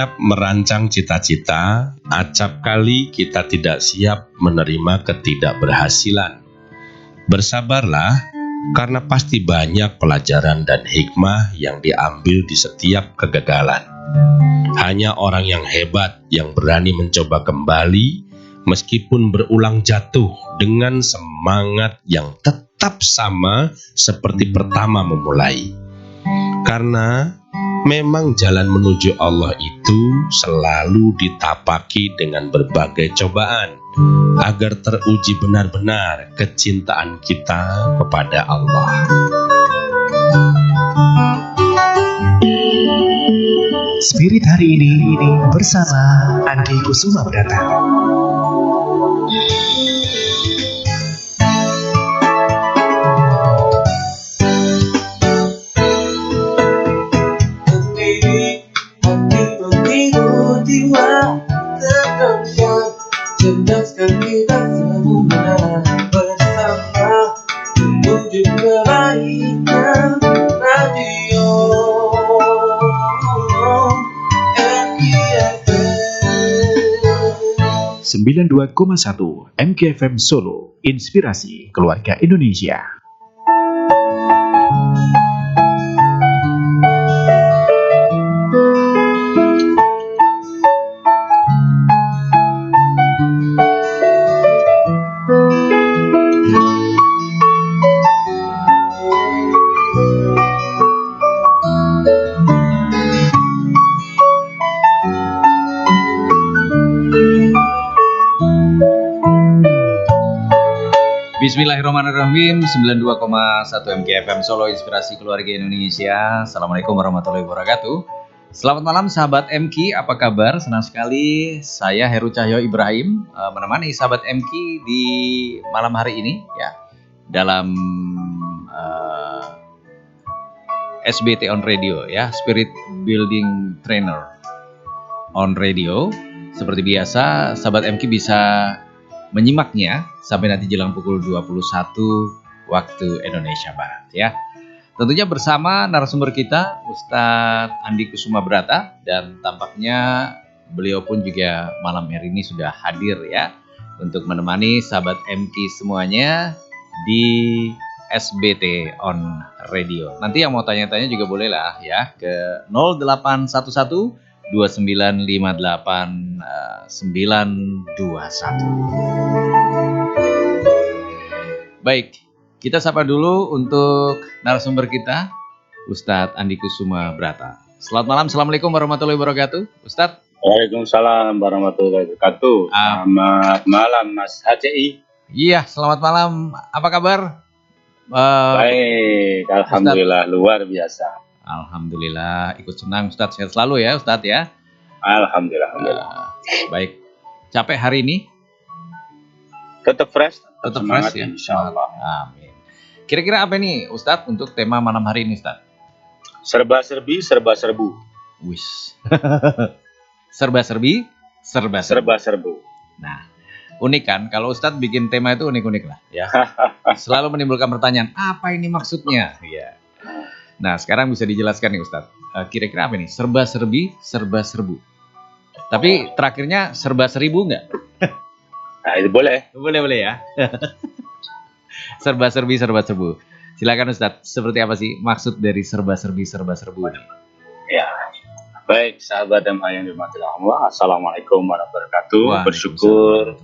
Merancang cita-cita, acap kali kita tidak siap menerima ketidakberhasilan. Bersabarlah, karena pasti banyak pelajaran dan hikmah yang diambil di setiap kegagalan. Hanya orang yang hebat yang berani mencoba kembali, meskipun berulang jatuh dengan semangat yang tetap sama seperti pertama memulai. Karena memang jalan menuju Allah itu selalu ditapaki dengan berbagai cobaan, agar teruji benar-benar kecintaan kita kepada Allah. Spirit hari ini bersama Andi Kusuma Brata. Cerdaskan kita semua bersama menuju kebaikan radio MKFM 92,1 MKFM Solo, inspirasi keluarga Indonesia. Bismillahirrahmanirrahim. 92,1 MKFM Solo, inspirasi keluarga Indonesia. Assalamualaikum warahmatullahi wabarakatuh. Selamat malam sahabat MK, apa kabar? Senang sekali saya Heru Cahyo Ibrahim menemani sahabat MK di malam hari ini ya, dalam SBT on Radio ya, Spirit Building Trainer on Radio. Seperti biasa sahabat MK bisa menyimaknya sampai nanti jelang pukul 21 waktu Indonesia Barat ya. Tentunya bersama narasumber kita Ustadz Andi Kusuma Brata, dan tampaknya beliau pun juga malam hari ini sudah hadir ya untuk menemani sahabat MK semuanya di SBT on Radio. Nanti yang mau tanya-tanya juga boleh lah ya ke 0811 2958 921. Baik, kita sapa dulu untuk narasumber kita, Ustadz Andi Kusuma Brata. Selamat malam, Assalamualaikum warahmatullahi wabarakatuh, Ustadz. Waalaikumsalam warahmatullahi wabarakatuh. Selamat malam Mas HCI. Iya, selamat malam. Apa kabar? Baik, alhamdulillah, Ustadz. Luar biasa. Alhamdulillah, ikut senang Ustadz, sehat selalu ya Ustadz ya. Alhamdulillah. Baik, capek hari ini? Tetap fresh, tetap semangat fresh ya. Insyaallah. Amin. Kira-kira apa nih Ustadz untuk tema malam hari ini Ustadz? Serba-serbi, serba-serbu. Wis. Serba-serbi, serba-serbu. Serba-serbu. Nah, unik kan? Kalau Ustadz bikin tema itu unik-unik lah ya. Selalu menimbulkan pertanyaan, apa ini maksudnya? Ya. Nah, sekarang bisa dijelaskan nih Ustadz. Kira-kira apa nih? Serba-serbi, serba-serbu. Tapi terakhirnya serba-seribu nggak? Nah, itu boleh. Boleh ya. Serba-serbi, serba-serbu. Silakan Ustadz, seperti apa sih maksud dari serba-serbi, serba-serbu ini? Ya. Baik, sahabat dan yang dirahmati Allah. Assalamualaikum warahmatullahi wabarakatuh. Bersyukur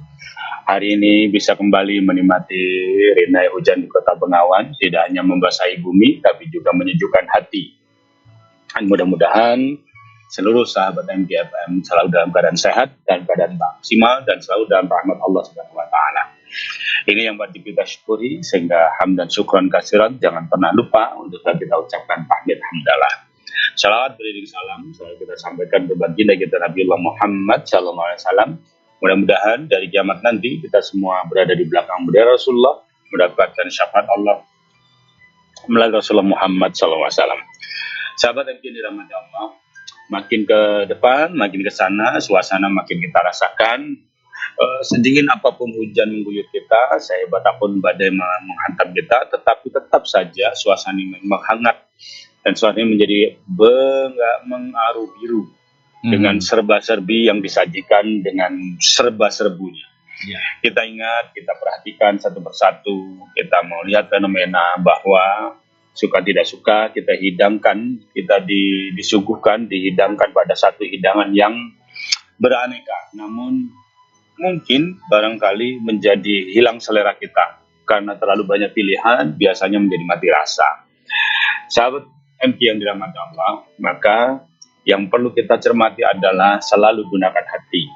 hari ini bisa kembali menikmati rinai hujan di Kota Bengawan, tidak hanya membasahi bumi tapi juga menyejukkan hati. Dan mudah-mudahan seluruh sahabat MKFM selalu dalam keadaan sehat dan keadaan maksimal dan selalu dalam rahmat Allah Subhanahu wa taala. Ini yang wajib kita syukuri, sehingga hamd dan syukran kasiran jangan pernah lupa untuk kita ucapkan tahmid hamdalah. Salawat beriring salam selalu kita sampaikan ke baginda kita Nabi Muhammad sallallahu alaihi wasallam. Mudah-mudahan dari kiamat nanti kita semua berada di belakang bendera Rasulullah, mendapatkan syafaat Allah melalui Rasulullah Muhammad sallallahu alaihi wasallam. Sahabat yang dirahmati Allah, makin ke depan, makin ke sana, suasana makin kita rasakan. Sedingin apapun hujan mengguyur kita, sehebat apapun badai menghantam kita, tetapi tetap saja suasana memang hangat dan suasana menjadi mengaru biru. dengan serba-serbi yang disajikan dengan serba-serbunya. Ya. Kita ingat, kita perhatikan satu persatu, kita mau lihat fenomena bahwa suka tidak suka kita hidangkan, kita disuguhkan, dihidangkan pada satu hidangan yang beraneka. Namun mungkin barangkali menjadi hilang selera kita karena terlalu banyak pilihan, biasanya menjadi mati rasa. Sahabat MK yang dirahmati Allah, maka yang perlu kita cermati adalah selalu gunakan hati.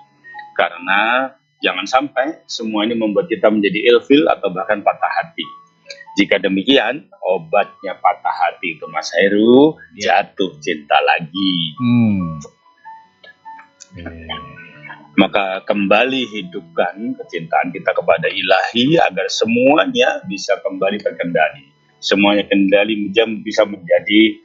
Karena jangan sampai semua ini membuat kita menjadi ilfil atau bahkan patah hati. Jika demikian, obatnya patah hati itu Mas Heru, jatuh cinta lagi. Maka kembali hidupkan kecintaan kita kepada ilahi agar semuanya bisa kembali terkendali. Semuanya kendali bisa menjadi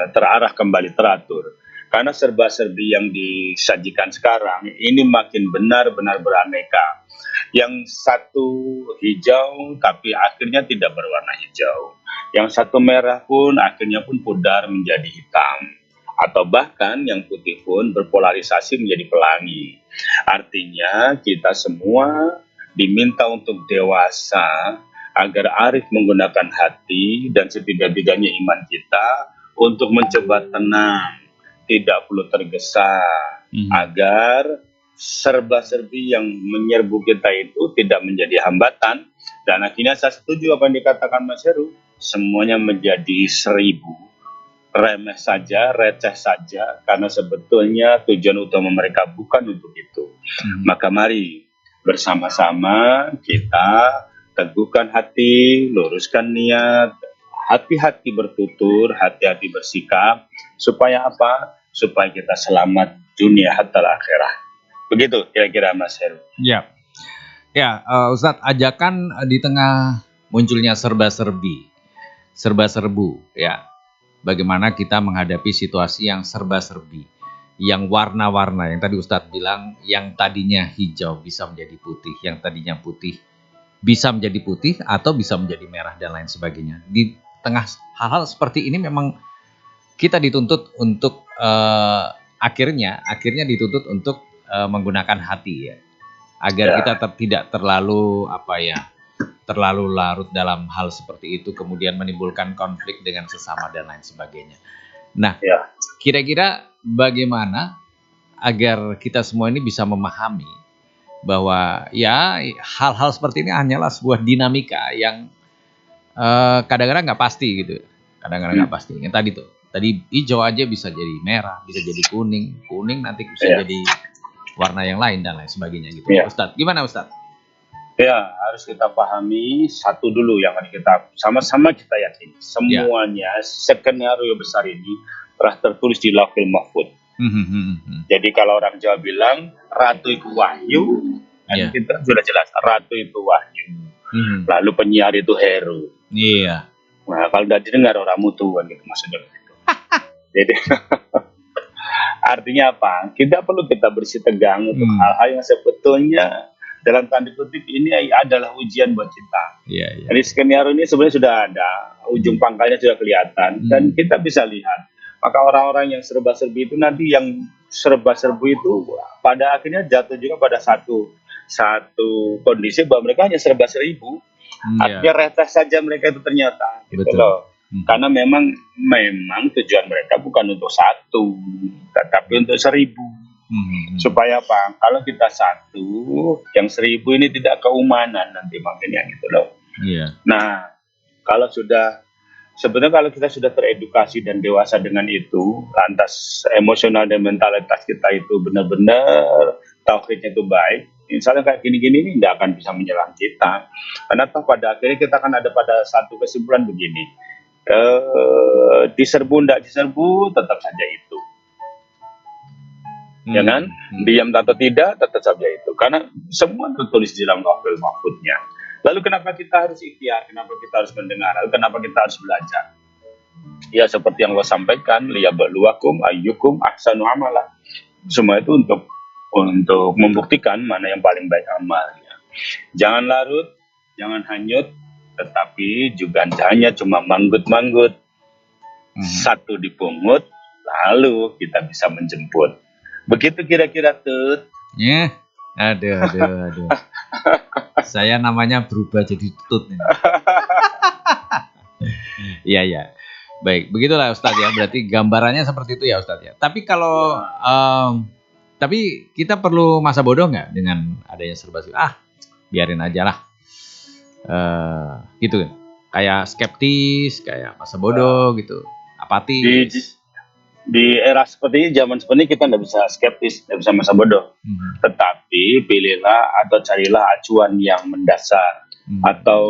terarah kembali, teratur. Karena serba-serbi yang disajikan sekarang ini makin benar-benar beraneka. Yang satu hijau tapi akhirnya tidak berwarna hijau. Yang satu merah pun akhirnya pun pudar menjadi hitam. Atau bahkan yang putih pun berpolarisasi menjadi pelangi. Artinya kita semua diminta untuk dewasa agar arif menggunakan hati dan setidak-tidaknya iman kita untuk mencoba tenang, tidak perlu tergesa, agar serba-serbi yang menyerbu kita itu tidak menjadi hambatan. Dan akhirnya saya setuju apa yang dikatakan Mas Heru, semuanya menjadi 1000, remeh saja, receh saja, karena sebetulnya tujuan utama mereka bukan untuk itu. Maka mari bersama-sama kita teguhkan hati, luruskan niat, hati-hati bertutur, hati-hati bersikap, supaya apa? Supaya kita selamat dunia hatta akhirah. Begitu kira-kira Mas Heru. Ya, Ustadz, ajakan di tengah munculnya serba-serbi, serba-serbu, ya. Bagaimana kita menghadapi situasi yang serba-serbi, yang warna-warna, yang tadi Ustadz bilang, yang tadinya hijau bisa menjadi putih, yang tadinya putih bisa menjadi putih atau bisa menjadi merah dan lain sebagainya. Di tengah hal-hal seperti ini memang kita dituntut untuk akhirnya dituntut untuk menggunakan hati, ya, agar kita tidak terlalu terlalu larut dalam hal seperti itu, kemudian menimbulkan konflik dengan sesama dan lain sebagainya. Nah, kira-kira bagaimana agar kita semua ini bisa memahami bahwa ya hal-hal seperti ini hanyalah sebuah dinamika yang kadang-kadang nggak pasti gitu, kadang-kadang nggak pasti. Yang tadi hijau aja bisa jadi merah, bisa jadi kuning nanti bisa jadi warna yang lain dan lain sebagainya gitu. Ustadz, gimana Ustadz? Ya, harus kita pahami satu dulu yang harus kita sama-sama kita yakin semuanya skenario besar ini telah tertulis di Lauhul Mahfuz. Jadi kalau orang Jawa bilang ratu itu wahyu, dan kita sudah jelas ratu itu wahyu. Lalu penyiar itu Heru. Iya. Nah, kalau udah didengar orang mutu kan gitu maksudnya gitu. Jadi artinya apa? Kita perlu kita bersih tegang untuk hal-hal yang sebetulnya dalam tanda kutip ini adalah ujian buat kita. Jadi skenario ini sebenarnya sudah ada, ujung pangkalnya sudah kelihatan dan kita bisa lihat. Maka orang-orang yang serba-serbi itu nanti yang serba-serbu itu pada akhirnya jatuh juga pada satu kondisi bahwa mereka hanya serba-seribu. Artinya receh saja mereka itu ternyata. Gitu loh. Karena memang tujuan mereka bukan untuk satu, tetapi untuk 1000. Supaya apa? Kalau kita satu, yang 1000 ini tidak keumanan nanti makanya gitu loh. Nah, sebenarnya kalau kita sudah teredukasi dan dewasa dengan itu, lantas emosional dan mentalitas kita itu benar-benar tauhidnya itu baik, misalnya kayak gini-gini ini tidak akan bisa menyerang kita. Karena toh pada akhirnya kita akan ada pada satu kesimpulan begini, diserbu tidak diserbu tetap saja itu. Ya kan? Diam atau tidak tetap saja itu. Karena semua tertulis di dalam Lauhul Mahfuznya. Lalu kenapa kita harus ikhtiar? Kenapa kita harus mendengar? Lalu kenapa kita harus belajar? Ya seperti yang Allah sampaikan, liyabluwakum ayyukum ahsanu amala. Semua itu untuk membuktikan mana yang paling baik amalnya. Jangan larut, jangan hanyut, tetapi juga hanya cuma manggut-manggut. Satu dipungut, lalu kita bisa menjemput. Begitu kira-kira Tut. Ya, aduh. Saya namanya berubah jadi Tutut nih. Iya. Baik, begitulah Ustadz ya. Berarti gambarannya seperti itu ya Ustadz ya. Tapi kalau tapi kita perlu masa bodoh nggak dengan adanya serba serbi? Biarin aja lah. Gitu kan. Kayak skeptis, kayak masa bodoh gitu, apatis. Di era seperti ini, zaman seperti ini, kita nggak bisa skeptis, nggak bisa masa bodoh. Tetapi pilihlah atau carilah acuan yang mendasar atau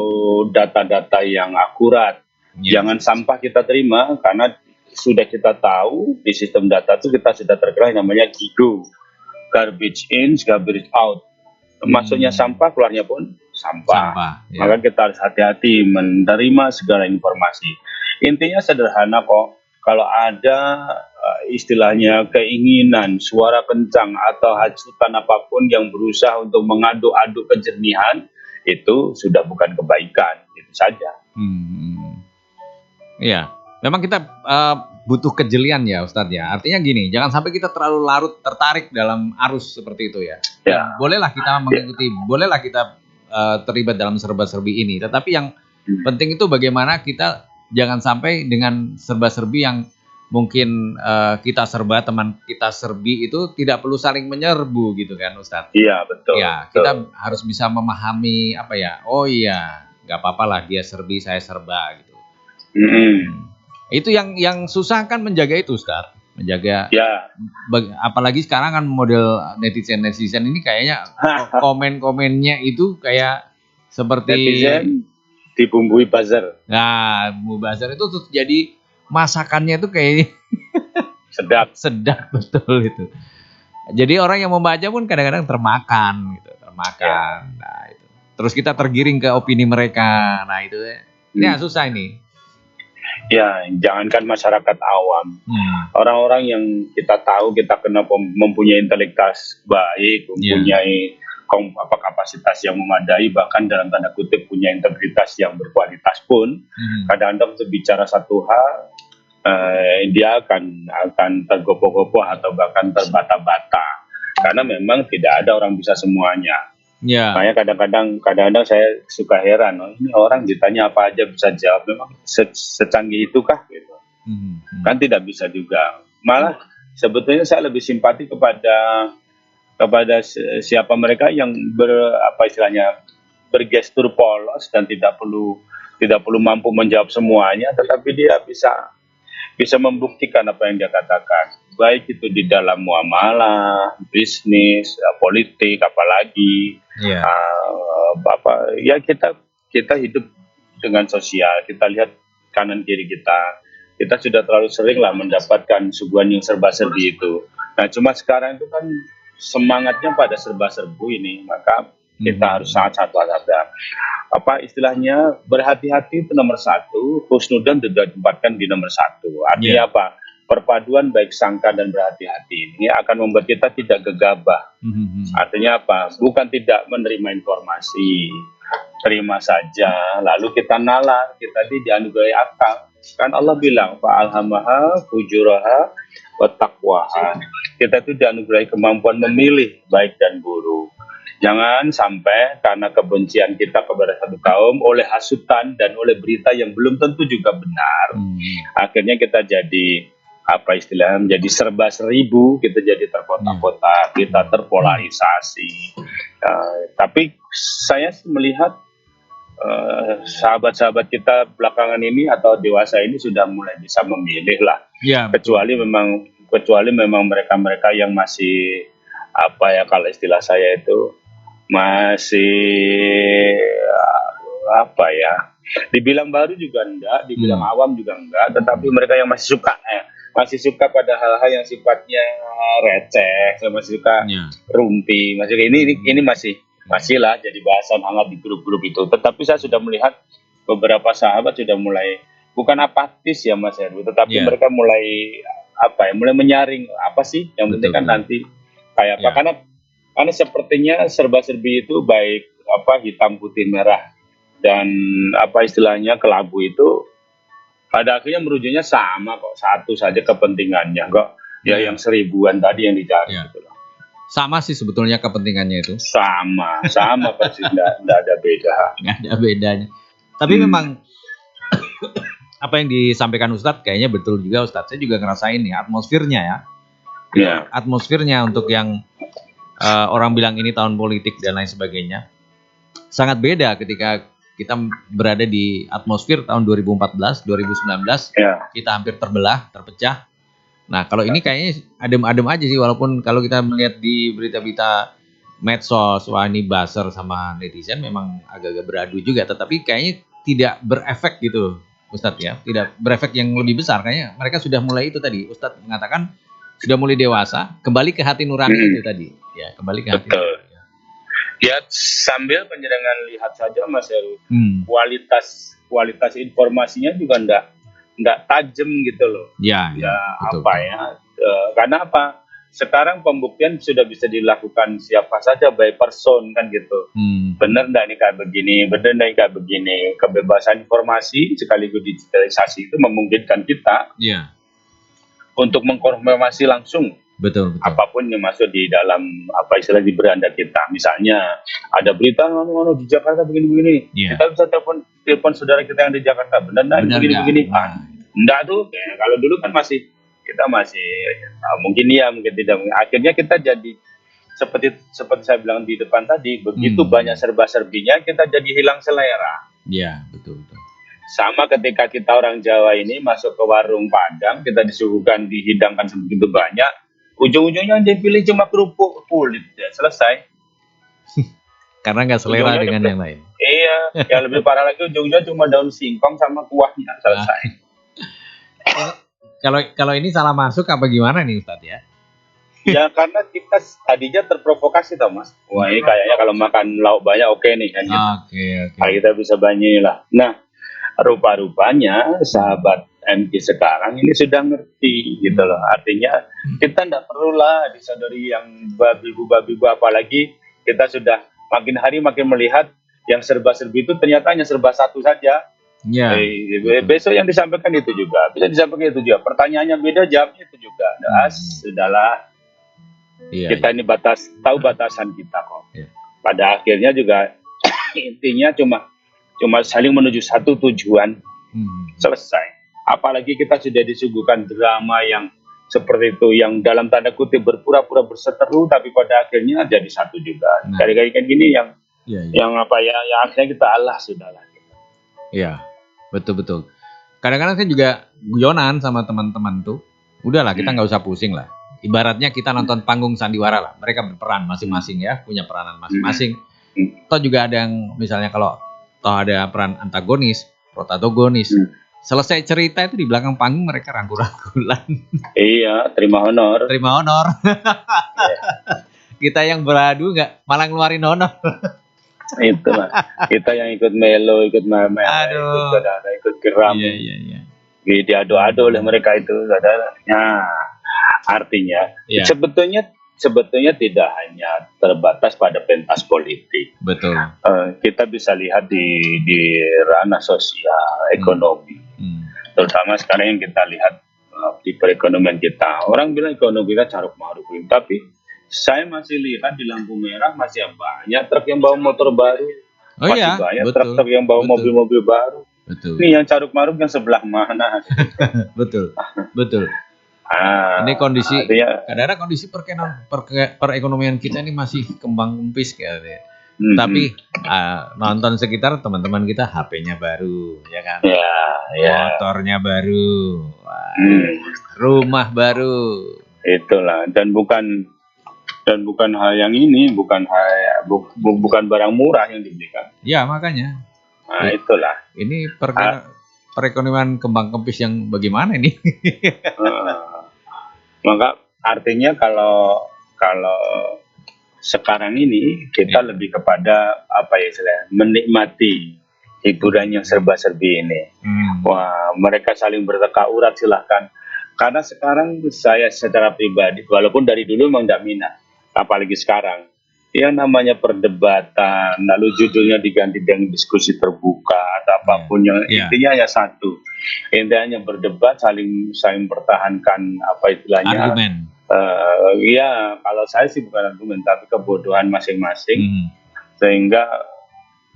data-data yang akurat. Jangan sampah kita terima, karena sudah kita tahu di sistem data itu kita sudah terkena yang namanya GIGO, garbage in, garbage out. Masuknya sampah, keluarnya pun sampah. Ya. Maka kita harus hati-hati menerima segala informasi. Intinya sederhana kok. Kalau ada istilahnya keinginan, suara kencang atau hasutan apapun yang berusaha untuk mengaduk-aduk kejernihan, itu sudah bukan kebaikan. Itu saja. Iya, memang kita butuh kejelian ya Ustadz ya. Artinya gini, jangan sampai kita terlalu larut tertarik dalam arus seperti itu ya. Ya. Bolehlah kita mengikuti, bolehlah kita terlibat dalam serba-serbi ini. Tetapi yang penting itu bagaimana kita jangan sampai dengan serba-serbi yang mungkin kita serba, teman kita serbi itu tidak perlu saling menyerbu gitu kan Ustadz. Iya, betul. Ya, betul. kita harus bisa memahami apa ya. Oh iya, nggak apa-apa lah dia serbi, saya serba gitu. Itu yang susah kan menjaga itu Ustadz. Menjaga, ya. Apalagi sekarang kan model netizen ini kayaknya komen-komennya itu kayak seperti netizen dibumbui buzzer. Nah, buzzer itu tuh jadi masakannya itu kayaknya sedap betul itu. Jadi orang yang membaca pun kadang-kadang termakan gitu, termakan. Nah, itu. Terus kita tergiring ke opini mereka. Nah, itu ini susah ini. Ya, jangankan masyarakat awam. Orang-orang yang kita tahu kita kena mempunyai integritas baik, mempunyai kapasitas yang memadai, bahkan dalam tanda kutip punya integritas yang berkualitas pun, kadang-kadang berbicara satu hal, dia akan tergopoh-gopoh atau bahkan terbata-bata, karena memang tidak ada orang bisa semuanya. Makanya kadang-kadang saya suka heran, ini orang ditanya apa aja bisa jawab, memang secanggih itukah gitu? Kan tidak bisa juga. Malah sebetulnya saya lebih simpati kepada siapa mereka yang bergestur polos dan tidak perlu mampu menjawab semuanya, tetapi dia bisa membuktikan apa yang dia katakan, baik itu di dalam muamalah, bisnis, politik, apalagi kita hidup dengan sosial, kita lihat kanan kiri kita sudah terlalu sering lah mendapatkan suguhan yang serba-serbi itu. Nah, cuma sekarang itu kan semangatnya pada serba-serbu ini, maka kita harus sangat waspada. Istilahnya berhati-hati itu nomor satu, husnudzon juga ditempatkan di nomor satu. Artinya apa? Perpaduan baik sangka dan berhati-hati ini akan membuat kita tidak gegabah. Artinya apa? Bukan tidak menerima informasi, terima saja, lalu kita nalar, kita dianugerahi akal. Kan Allah bilang, fa'alhamaha fujuraha wa taqwaha. Kita itu dianugerahi kemampuan memilih baik dan buruk. Jangan sampai karena kebencian kita kepada satu kaum oleh hasutan dan oleh berita yang belum tentu juga benar, akhirnya kita jadi menjadi serba seribu, kita jadi terkotak-kotak, kita terpolarisasi. Tapi saya melihat sahabat-sahabat kita belakangan ini atau dewasa ini sudah mulai bisa memilih lah. Kecuali memang mereka-mereka yang masih kalau istilah saya itu masih dibilang baru juga enggak, dibilang awam juga enggak, tetapi mereka yang masih suka pada hal-hal yang sifatnya receh, masih suka rumpi, ini masih lah jadi bahasan hangat di grup-grup itu. Tetapi saya sudah melihat beberapa sahabat sudah mulai bukan apatis ya Mas Heru, tetapi mereka mulai mulai menyaring apa sih yang penting kan nanti kayak apa, karena sepertinya serba-serbi itu baik hitam putih merah dan istilahnya kelabu itu pada akhirnya merujuknya sama kok, satu saja kepentingannya kok. Ya Iya. yang 1000-an tadi yang dicari Iya. gitu loh. Sama sih sebetulnya kepentingannya itu. Sama pasti enggak ada beda. Nggak ada bedanya. Tapi memang apa yang disampaikan Ustadz kayaknya betul juga Ustadz. Saya juga ngerasain nih atmosfernya ya. Ya. Atmosfernya untuk yang orang bilang ini tahun politik dan lain sebagainya. Sangat beda ketika kita berada di atmosfer tahun 2014, 2019. Ya. Kita hampir terbelah, terpecah. Nah, kalau ini kayaknya adem-adem aja sih, walaupun kalau kita melihat di berita-berita medsos, wah ini buzzer sama netizen memang agak-agak beradu juga, tetapi kayaknya tidak berefek gitu, Ustadz ya, tidak berefek yang lebih besar. Kayaknya mereka sudah mulai itu tadi, Ustadz mengatakan sudah mulai dewasa, kembali ke hati nurani itu tadi, ya kembali ke hati. Betul. Ya sambil penjenengan lihat saja Mas Heru, Hmm. kualitas informasinya juga enggak tajam gitu loh. Ya, Ya betul, apa betul. ya? Karena apa? Sekarang pembuktian sudah bisa dilakukan siapa saja by person kan gitu. Hmm. Bener enggak ini kayak begini, bener enggak ini kayak begini. Kebebasan informasi sekaligus digitalisasi itu memungkinkan kita Ya, untuk mengkonfirmasi langsung betul. apapun yang masuk di dalam apa istilah di beranda kita. Misalnya ada berita di Jakarta begini-begini, Iya. kita bisa telepon saudara kita yang di Jakarta, benar nggak Benar begini-begini? nggak? Enggak tuh, kalau dulu kan kita masih mungkin iya mungkin tidak. Akhirnya kita jadi seperti saya bilang di depan tadi, begitu banyak serba-serbinya kita jadi hilang selera. Ya, betul. Sama ketika kita orang Jawa ini masuk ke warung Padang, kita disuguhkan dihidangkan sebegitu banyak, ujung-ujungnya yang dipilih cuma kerupuk kulit, ya selesai. Karena nggak selera Ujungnya dengan dipilih. yang lain. Iya, yang lebih parah lagi ujungnya cuma daun singkong sama kuahnya, selesai. Kalau ini salah masuk apa gimana nih Ustadz ya? Ya karena kita tadinya terprovokasi tau Mas. Wah ini kayaknya kalau makan lauk banyak oke nih kan gitu. Oke. Kalau kita bisa banyak lah. Nah rupa-rupanya sahabat MK sekarang ini sudah ngerti gitu loh. Artinya kita tidak perlulah disadari yang babi-babi apalagi kita sudah makin hari makin melihat yang serba-serbi itu ternyata hanya serba satu saja. Ya. Besok yang disampaikan itu juga bisa disampaikan itu juga. Pertanyaannya beda, jawabnya itu juga. Nah, sudahlah. Iya. Kita ini tahu batasan kita kok. Iya. Pada akhirnya juga intinya cuma saling menuju satu tujuan. Selesai. Apalagi kita sudah disuguhkan drama yang seperti itu, yang dalam tanda kutip berpura-pura berseteru, tapi pada akhirnya jadi satu juga. Nah. Kali-kali kan gini yang Iya. yang apa ya, yang akhirnya kita Allah sudahlah. Iya. Betul. Kadang-kadang saya juga guyonan sama teman-teman tuh. Udahlah kita nggak usah pusing lah. Ibaratnya kita nonton panggung sandiwara lah. Mereka berperan masing-masing ya, punya peranan masing-masing. Toh juga ada yang misalnya kalau toh ada peran antagonis, protagonis. Selesai cerita itu di belakang panggung mereka rangkul-rangkulan. Iya, terima honor. Terima honor. Kita yang beradu nggak malah ngeluarin honor. Itu lah. Kita yang ikut melo, ikut meme, Aduh. ikut geram. Iya. Diadu-adu oleh mereka itu, saudara. Nah, artinya Iya. sebetulnya tidak hanya terbatas pada pentas politik. Betul. Kita bisa lihat di ranah sosial, ekonomi. Terutama sekarang yang kita lihat di perekonomian kita. Orang bilang ekonomi kita caruk maruk, tapi saya masih lihat di lampu merah masih banyak truk yang bawa motor baru. Oh Masih iya, banyak betul. truk yang bawa Betul. mobil-mobil baru. Betul. Ini yang caruk maruk yang sebelah mana? Betul. Ah, Ini kondisi artinya, kadang-kadang kondisi perekonomian kita ini masih kembang kempis kayaknya. hmm, Tapi nonton sekitar teman-teman kita HP-nya baru, ya kan? ya, Motornya baru, wah, hmm, rumah baru. itulah dan bukan hal yang ini, bukan barang murah yang dibelikan. Ya makanya Nah, itulah. ini perekonomian kembang kempis yang bagaimana ini? Maka artinya kalau sekarang ini kita lebih kepada apa ya istilahnya, menikmati hiburan yang serba-serbi ini. Wah, mereka saling bertekak urat silahkan. Karena sekarang saya secara pribadi, walaupun dari dulu memang tidak minat, apalagi sekarang, yang namanya perdebatan, lalu judulnya diganti dengan diskusi terbuka atau apapun yang intinya hanya satu. Intinya berdebat, saling saling pertahankan apa istilahnya. Argumen. Iya, kalau saya sih bukan argumen, tapi kebodohan masing-masing, Hmm. sehingga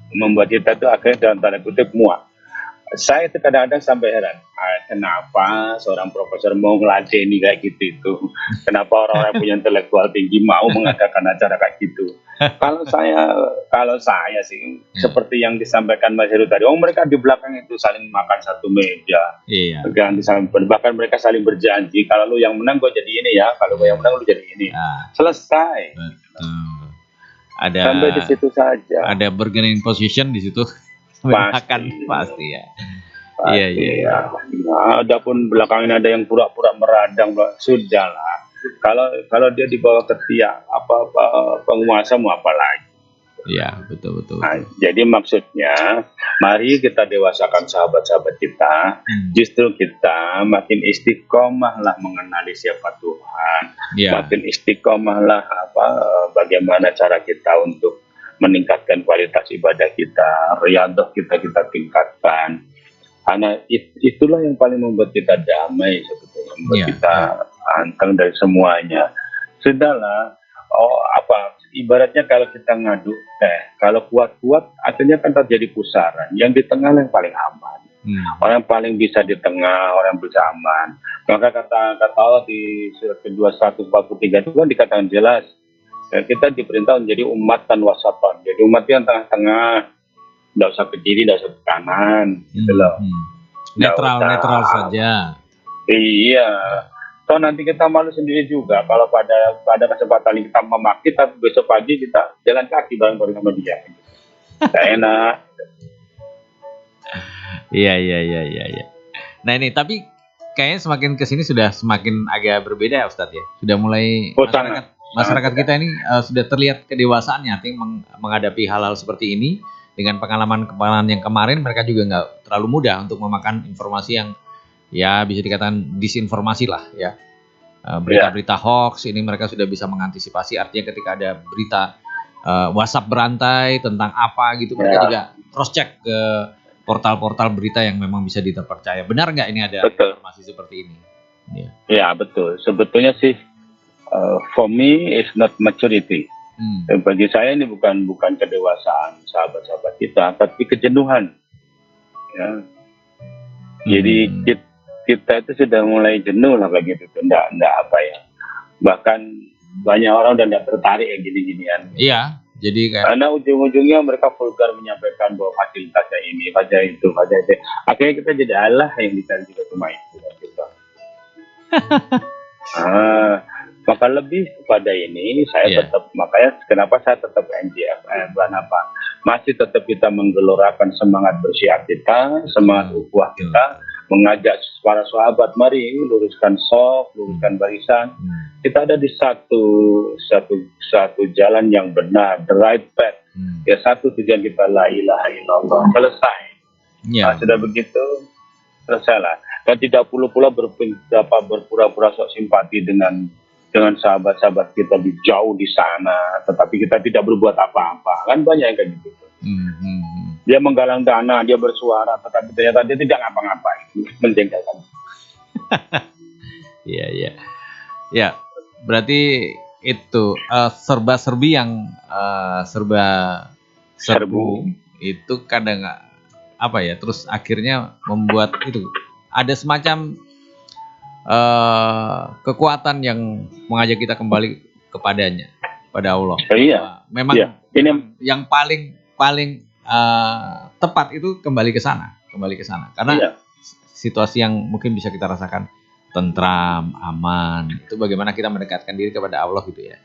membuat kita tuh akhirnya dalam tanda kutip muak. Saya itu kadang-kadang sampai heran, kenapa seorang profesor mau ngeladeni kayak gitu itu? Kenapa orang-orang yang punya intelektual tinggi mau mengadakan acara kayak gitu? Kalau saya sih Ya. seperti yang disampaikan Mas Heru tadi, mereka di belakang itu saling makan satu meja, Iya. bahkan mereka saling berjanji, kalau lu yang menang gue jadi ini ya, kalau gue yang menang lu jadi ini. Ya, Selesai. betul. Sampai di situ saja. Ada bargaining position di situ. Pasti. Pasti ya. Pasti, Iya. Nah, adapun belakangan ada yang pura-pura meradang, sudahlah. Kalau dia dibawa ke tiang penguasa mau apa lagi? Iya, betul. Nah, jadi maksudnya, mari kita dewasakan sahabat-sahabat kita. Justru kita makin istiqomah lah mengenali siapa Tuhan. Iya. Makin istiqomah lah bagaimana cara kita untuk meningkatkan kualitas ibadah kita, riyadhah kita tingkatkan. Karena itulah yang paling membuat kita damai sebetulnya, membuat Iya, kita anteng dari semuanya. Sudahlah, ibaratnya kalau kita ngadu, kalau kuat-kuat akhirnya kan terjadi pusaran. Yang di tengah yang paling aman. Orang yang paling bisa di tengah, orang yang bisa aman. Maka kata Allah di surat kedua 143 itu kan dikatakan jelas, kita diperintah menjadi umat dan wasatan. Jadi umat yang tengah-tengah, nggak usah ke kiri, nggak usah ke kanan, gitu loh. Netral saja. Iya. Toh nanti kita malu sendiri juga kalau pada kesempatan ini kita memaki, tapi besok pagi kita jalan kaki bareng-bareng sama dia. Nggak enak. Iya. Nah ini tapi kayaknya semakin kesini sudah semakin agak berbeda ya Ustadz ya. Sudah mulai masyarakat kita ini sudah terlihat kedewasaannya, artinya menghadapi hal-hal seperti ini dengan pengalaman yang kemarin, mereka juga nggak terlalu mudah untuk memakan informasi yang ya bisa dikatakan disinformasi lah ya. Berita-berita hoax ini mereka sudah bisa mengantisipasi, artinya ketika ada berita WhatsApp berantai tentang apa gitu, mereka juga cross check ke portal-portal berita yang memang bisa terpercaya. Benar nggak ini ada informasi seperti ini? Ya betul. Sebetulnya sih for me is not maturity. Bagi saya ini bukan kedewasaan sahabat-sahabat kita, tapi kejenuhan. Ya. Jadi kita itu sudah mulai jenuh lah begitu, enggak apa ya. Bahkan banyak orang udah enggak tertarik ya gini-ginian. Iya, jadi karena ujung-ujungnya mereka vulgar menyampaikan bahwa fasilitasnya ini, fasilitas itu. Akhirnya kita jadi Allah yang dicari juga cuma itu gitu. Maka lebih kepada ini saya tetap, makanya kenapa saya tetap NGFM, kenapa masih tetap kita menggelorakan semangat bersiar kita, semangat ukhuwah kita, mengajak para sahabat, mari luruskan shaf, luruskan barisan. Kita ada di satu jalan yang benar, the right path. Ya, satu tujuan kita, la ilaha illallah, selesai. Nah, sudah begitu selesailah. Dan tidak perlu pula berpura-pura sok simpati dengan sahabat-sahabat kita di jauh di sana, tetapi kita tidak berbuat apa-apa. Kan banyak yang kayak gitu. Dia menggalang dana, dia bersuara, tetapi ternyata dia tidak ngapa-ngapain. Menjengkelkan. Iya. Ya, berarti itu serba-serbi yang serba-serbu itu kadang apa ya, terus akhirnya membuat itu ada semacam kekuatan yang mengajak kita kembali kepadanya, pada Allah. Iya. Memang ini yang paling tepat itu kembali ke sana, karena situasi yang mungkin bisa kita rasakan tentram, aman, itu bagaimana kita mendekatkan diri kepada Allah gitu ya.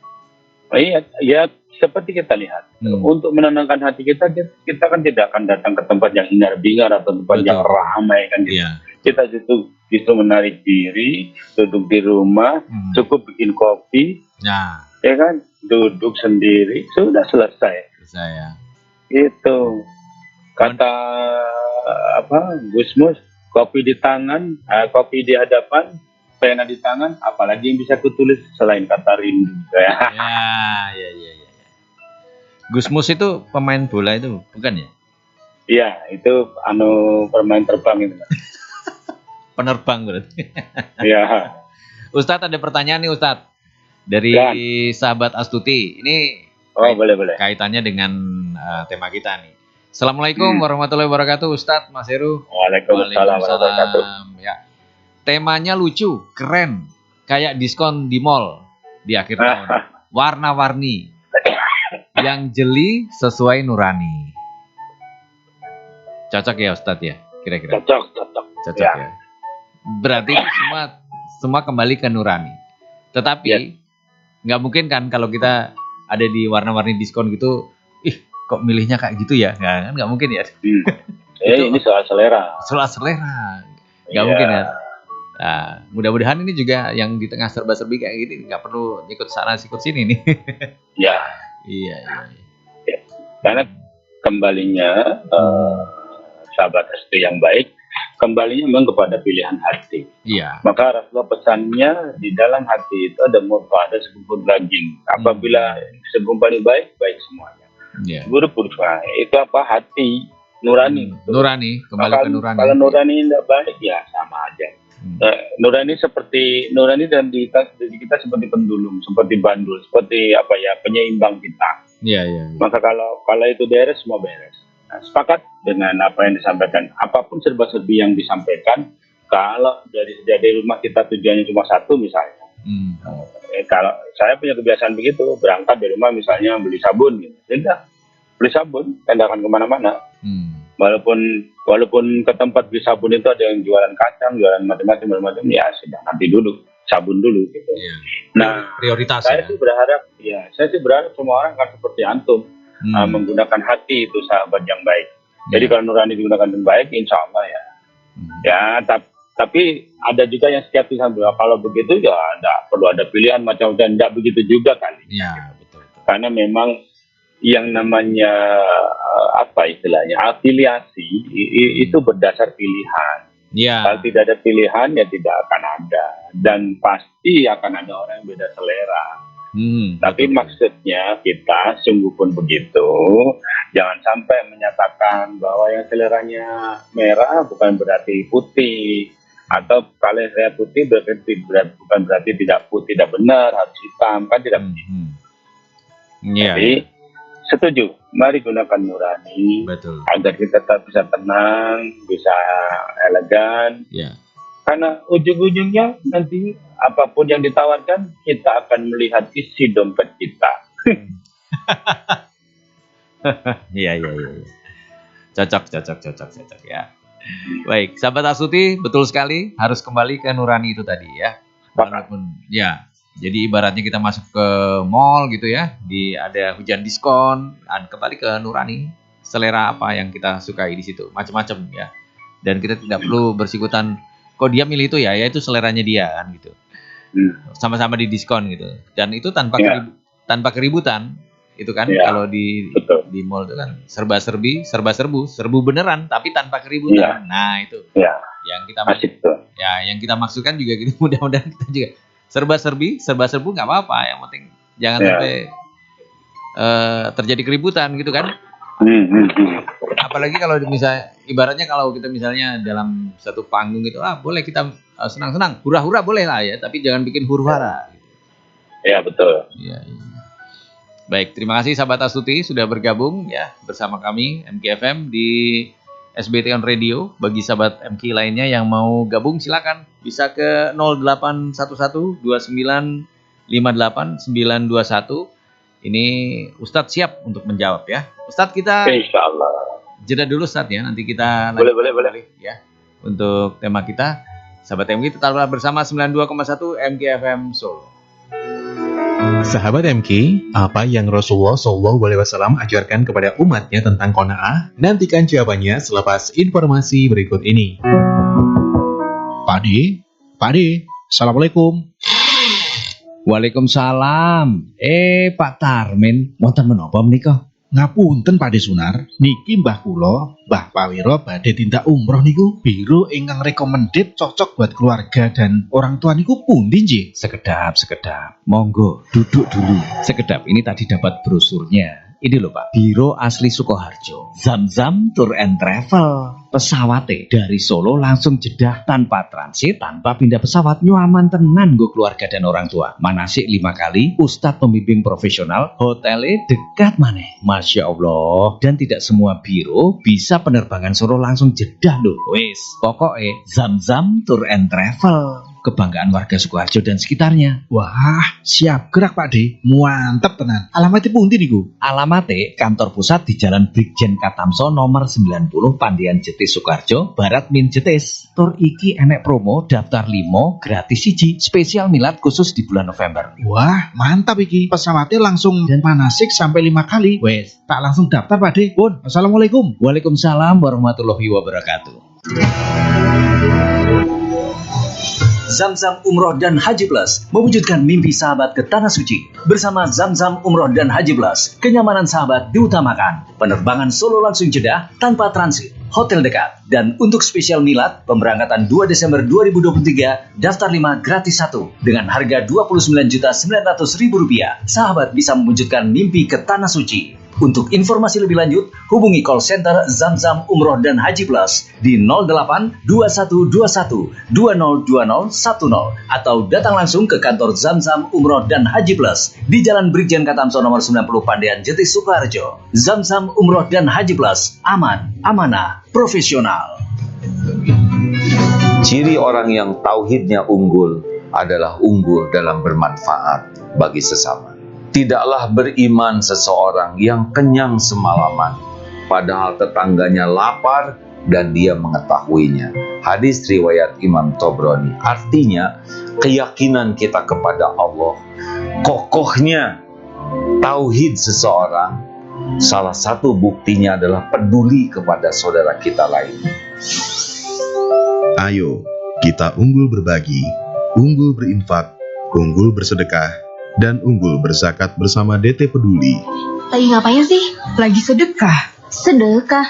Iya, seperti kita lihat, untuk menenangkan hati kita kan tidak akan datang ke tempat yang hingar-bingar atau tempat yang ramai kan gitu. Kita justru menarik diri, duduk di rumah, cukup bikin kopi, ya kan, duduk sendiri, sudah selesai. Itu kata Gusmus, kopi di tangan, kopi di hadapan, pena di tangan, apalagi yang bisa kutulis selain kata rindu. Ya. Gusmus itu pemain bola itu bukan ya? Iya, itu pemain terbang itu. penerbang berarti. Ya. Ustadz ada pertanyaan nih Ustadz dari Ya. sahabat Astuti. Ini Oh, boleh. kaitannya dengan tema kita nih. Assalamualaikum Hmm. warahmatullahi wabarakatuh Ustadz Mas Heru. Waalaikumsalam warahmatullahi wabarakatuh. Ya. Temanya lucu, keren, kayak diskon di mall di akhir tahun. Warna-warni, yang jeli sesuai nurani. Cocok ya Ustadz ya, kira-kira. Cocok. Cocok Ya. ya. Berarti semua kembali ke nurani. Tetapi Ya. nggak mungkin kan kalau kita ada di warna-warni diskon gitu, kok milihnya kayak gitu ya? Nggak mungkin ya. Ini soal selera. Soal selera, nggak Iya. mungkin ya. Nah, mudah-mudahan ini juga yang di tengah serba-serbi kayak gini nggak perlu ikut sana ikut sini nih. Ya. Iya. Karena kembalinya sahabat Astuti yang baik, kembalinya memang kepada pilihan hati. Iya. Maka Rasulullah pesannya di dalam hati itu ada murka, ada segumpal daging. Apabila segumpal baik semuanya. Iya. Buruk itu apa? Hati nurani. Nurani, kembali ke nurani. Kalau nurani tidak baik ya sama aja. Nurani dan di kita seperti pendulum, seperti bandul, seperti apa ya, penyeimbang kita. Iya. Maka kalau itu beres, semua beres. Nah, sepakat dengan apa yang disampaikan. Apapun serba-serbi yang disampaikan, kalau dari rumah kita tujuannya cuma satu misalnya. Kalau saya punya kebiasaan begitu, berangkat dari rumah misalnya beli sabun gitu. Sudah, beli sabun, tidak akan kemana-mana. Walaupun ke tempat beli sabun itu ada yang jualan kacang, jualan macam-macam, ya sudah, nanti dulu sabun dulu gitu. Iya. Nah, Prioritas saya sih berharap semua orang akan seperti antum, menggunakan hati itu sahabat yang baik. Jadi kalau nurani digunakan dengan baik, insya Allah ya. Ya, tapi ada juga yang skeptis bahwa kalau begitu ya perlu ada pilihan macam-macam. Tidak begitu juga kali. Iya, betul. Karena memang yang namanya apa istilahnya afiliasi itu berdasar pilihan. Iya. Kalau tidak ada pilihan ya tidak akan ada, dan pasti akan ada orang yang beda selera. Tapi maksudnya kita sungguh pun begitu, jangan sampai menyatakan bahwa yang seleranya merah bukan berarti putih, atau kalau yang selera putih bukan berarti tidak putih, tidak benar, harus hitam, kan tidak begitu. Jadi setuju, mari gunakan nurani. Betul. Agar kita tetap bisa tenang, bisa elegan. Ya. Karena ujung-ujungnya nanti apapun yang ditawarkan, kita akan melihat isi dompet kita. Iya. Cocok ya. Baik, sahabat Astuti, betul sekali harus kembali ke nurani itu tadi ya. Walaupun ya. Jadi ibaratnya kita masuk ke mall gitu ya, ada hujan diskon, dan kembali ke nurani, selera apa yang kita sukai di situ, macam-macam ya. Dan kita tidak perlu bersikutan, kok dia milih itu ya itu seleranya dia kan gitu. Sama-sama di diskon gitu. Dan itu tanpa keributan, itu kan kalau di mall itu kan serbu beneran, tapi tanpa keributan. Nah itu yang kita maksudkan juga gitu. Mudah-mudahan kita juga serba serbu nggak apa-apa, yang penting jangan sampai terjadi keributan gitu kan. Apalagi kalau misalnya ibaratnya kalau kita misalnya dalam satu panggung itu boleh kita senang-senang, hura-hura boleh lah ya, tapi jangan bikin huru-hara gitu. Ya betul. Iya. Baik, terima kasih sahabat Astuti sudah bergabung ya bersama kami MKFM di SBT On Radio. Bagi sahabat MK lainnya yang mau gabung silakan bisa ke 0811 29 58 921. Ini Ustadz siap untuk menjawab ya. Ustadz kita Insyaallah. Jeda dulu Ustadz ya. Nanti kita boleh ya untuk tema kita. Sahabat MK tetaplah bersama 92,1 MKFM Solo. Sahabat MK, apa yang Rasulullah SAW ajarkan kepada umatnya tentang qanaah? Nantikan jawabannya selepas informasi berikut ini. Pak De, Assalamualaikum. Waalaikumsalam. Pak Tarmin, wonten menapa menika? Ngapunten Pak De Sunar, niki Mbah kula, Mbah Pawiro badhe tindak umroh niku. Biro ingkang recommended cocok buat keluarga dan orang tua niku pundi nggih? Sekedap. Monggo, duduk dulu. Sekedap, ini tadi dapat brosurnya. Ini loh Pak, Biro Asli Sukoharjo, Zamzam Tour and Travel. Pesawate dari Solo langsung jedah tanpa transit, tanpa pindah pesawat, nyaman tenan go keluarga dan orang tua. Manasik 5 kali, ustadz pembimbing profesional, hotelnya dekat maneh. Masya Allah. Dan tidak semua biro bisa penerbangan Solo langsung jedah loh. Wes, pokoknya Zamzam Tour and Travel. Kebanggaan warga Sukoharjo dan sekitarnya. Wah, siap gerak Pak De. Mantep tenan. Alamatnya pundi niku? Alamatnya kantor pusat di Jalan Brigjen Katamso nomor 90 Pandian Jetis Sukoharjo, Barat Min Jetis. Tur iki enek promo daftar 5 gratis siji, spesial milad khusus di bulan November. Wah, mantap iki. Pesawatnya langsung dan manasik sampai 5 kali. Wes, tak langsung daftar Pak De. Pun, Assalamualaikum. Waalaikumsalam warahmatullahi wabarakatuh. Zamzam Umroh dan Haji Plus mewujudkan mimpi sahabat ke Tanah Suci. Bersama Zamzam Umroh dan Haji Plus, kenyamanan sahabat diutamakan. Penerbangan Solo langsung jedah tanpa transit, hotel dekat. Dan untuk spesial milad, pemberangkatan 2 Desember 2023, daftar 5 gratis 1 dengan harga Rp29.900.000. Sahabat bisa mewujudkan mimpi ke Tanah Suci. Untuk informasi lebih lanjut, hubungi call center Zamzam Umroh dan Haji Plus di 08 2121 202010 atau datang langsung ke kantor Zamzam Umroh dan Haji Plus di Jalan Brigjen Katamso nomor 90 Pandian Jetis Sukoharjo. Zamzam Umroh dan Haji Plus, aman, amanah, profesional. Ciri orang yang tauhidnya unggul adalah unggul dalam bermanfaat bagi sesama. Tidaklah beriman seseorang yang kenyang semalaman, padahal tetangganya lapar dan dia mengetahuinya. Hadis riwayat Imam Tobroni. Artinya, keyakinan kita kepada Allah, kokohnya tauhid seseorang, salah satu buktinya adalah peduli kepada saudara kita lain. Ayo, kita unggul berbagi, unggul berinfak, unggul bersedekah, dan unggul berzakat bersama DT Peduli. Lagi ngapain sih? Lagi sedekah. Sedekah?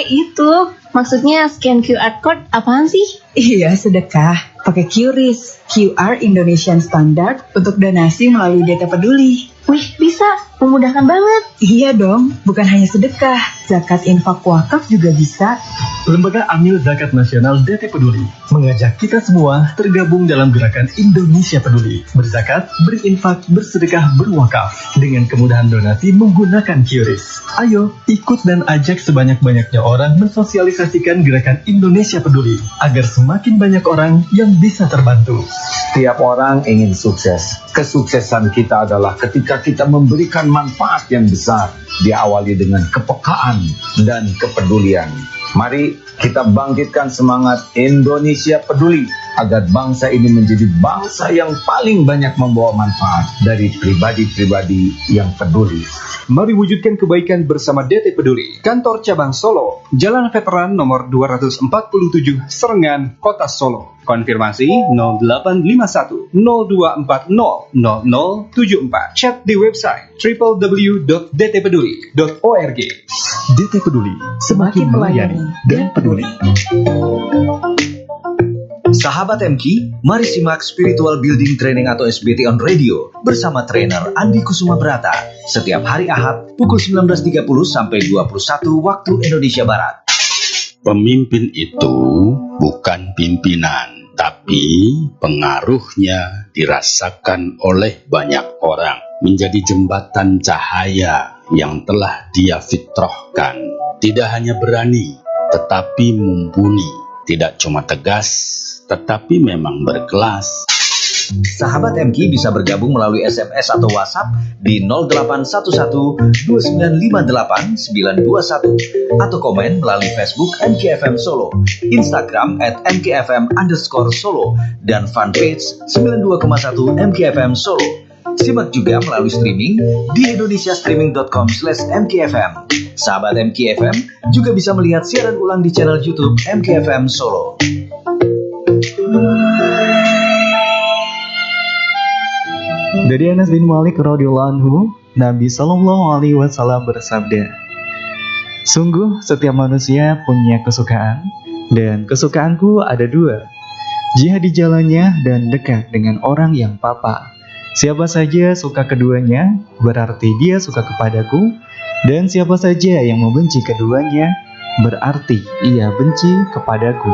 Itu. Maksudnya scan QR code apaan sih? Iya, sedekah. Pakai QRIS, QR Indonesian Standard untuk donasi melalui DT Peduli. Wih, bisa. Memudahkan banget. Iya dong, bukan hanya sedekah. Zakat, infak, wakaf juga bisa. Lembaga Amil Zakat Nasional DT Peduli mengajak kita semua tergabung dalam gerakan Indonesia Peduli. Berzakat, berinfak, bersedekah, berwakaf dengan kemudahan donasi menggunakan QRIS. Ayo, ikut dan ajak sebanyak-banyaknya orang mensosialisasikan gerakan Indonesia Peduli agar semakin banyak orang yang bisa terbantu. Setiap orang ingin sukses. Kesuksesan kita adalah ketika kita memberikan manfaat yang besar, diawali dengan kepekaan dan kepedulian. Mari kita bangkitkan semangat Indonesia Peduli agar bangsa ini menjadi bangsa yang paling banyak membawa manfaat dari pribadi-pribadi yang peduli. Mari wujudkan kebaikan bersama DT Peduli. Kantor Cabang Solo, Jalan Veteran nomor 247, Serengan, Kota Solo. Konfirmasi 0851 0240 0074. Chat di website www.dtpeduli.org. DT Peduli, semakin melayani dan peduli. Sahabat MK, mari simak Spiritual Building Training atau SBT on Radio bersama trainer Andi Kusuma Brata setiap hari Ahad pukul 19.30 sampai 21 waktu Indonesia Barat. Pemimpin itu bukan pimpinan, tapi pengaruhnya dirasakan oleh banyak orang, menjadi jembatan cahaya yang telah dia fitrahkan. Tidak hanya berani, tetapi mumpuni. Tidak cuma tegas, tetapi memang berkelas. Sahabat MK bisa bergabung melalui SMS atau WhatsApp di 0811 2958 921 atau komen melalui Facebook MKFM Solo, Instagram @MKFM_Solo dan fanpage 92,1 MKFM Solo. Simak juga melalui streaming di indonesiastreaming.com/MKFM. Sahabat MKFM juga bisa melihat siaran ulang di channel YouTube MKFM Solo. Dari Anas bin Malik radhiyallahu anhu, Nabi Shallallahu alaihi wasallam bersabda, "Sungguh setiap manusia punya kesukaan, dan kesukaanku ada 2. Jihad di jalannya dan dekat dengan orang yang papa. Siapa saja suka keduanya, berarti dia suka kepadaku, dan siapa saja yang membenci keduanya, berarti ia benci kepadaku.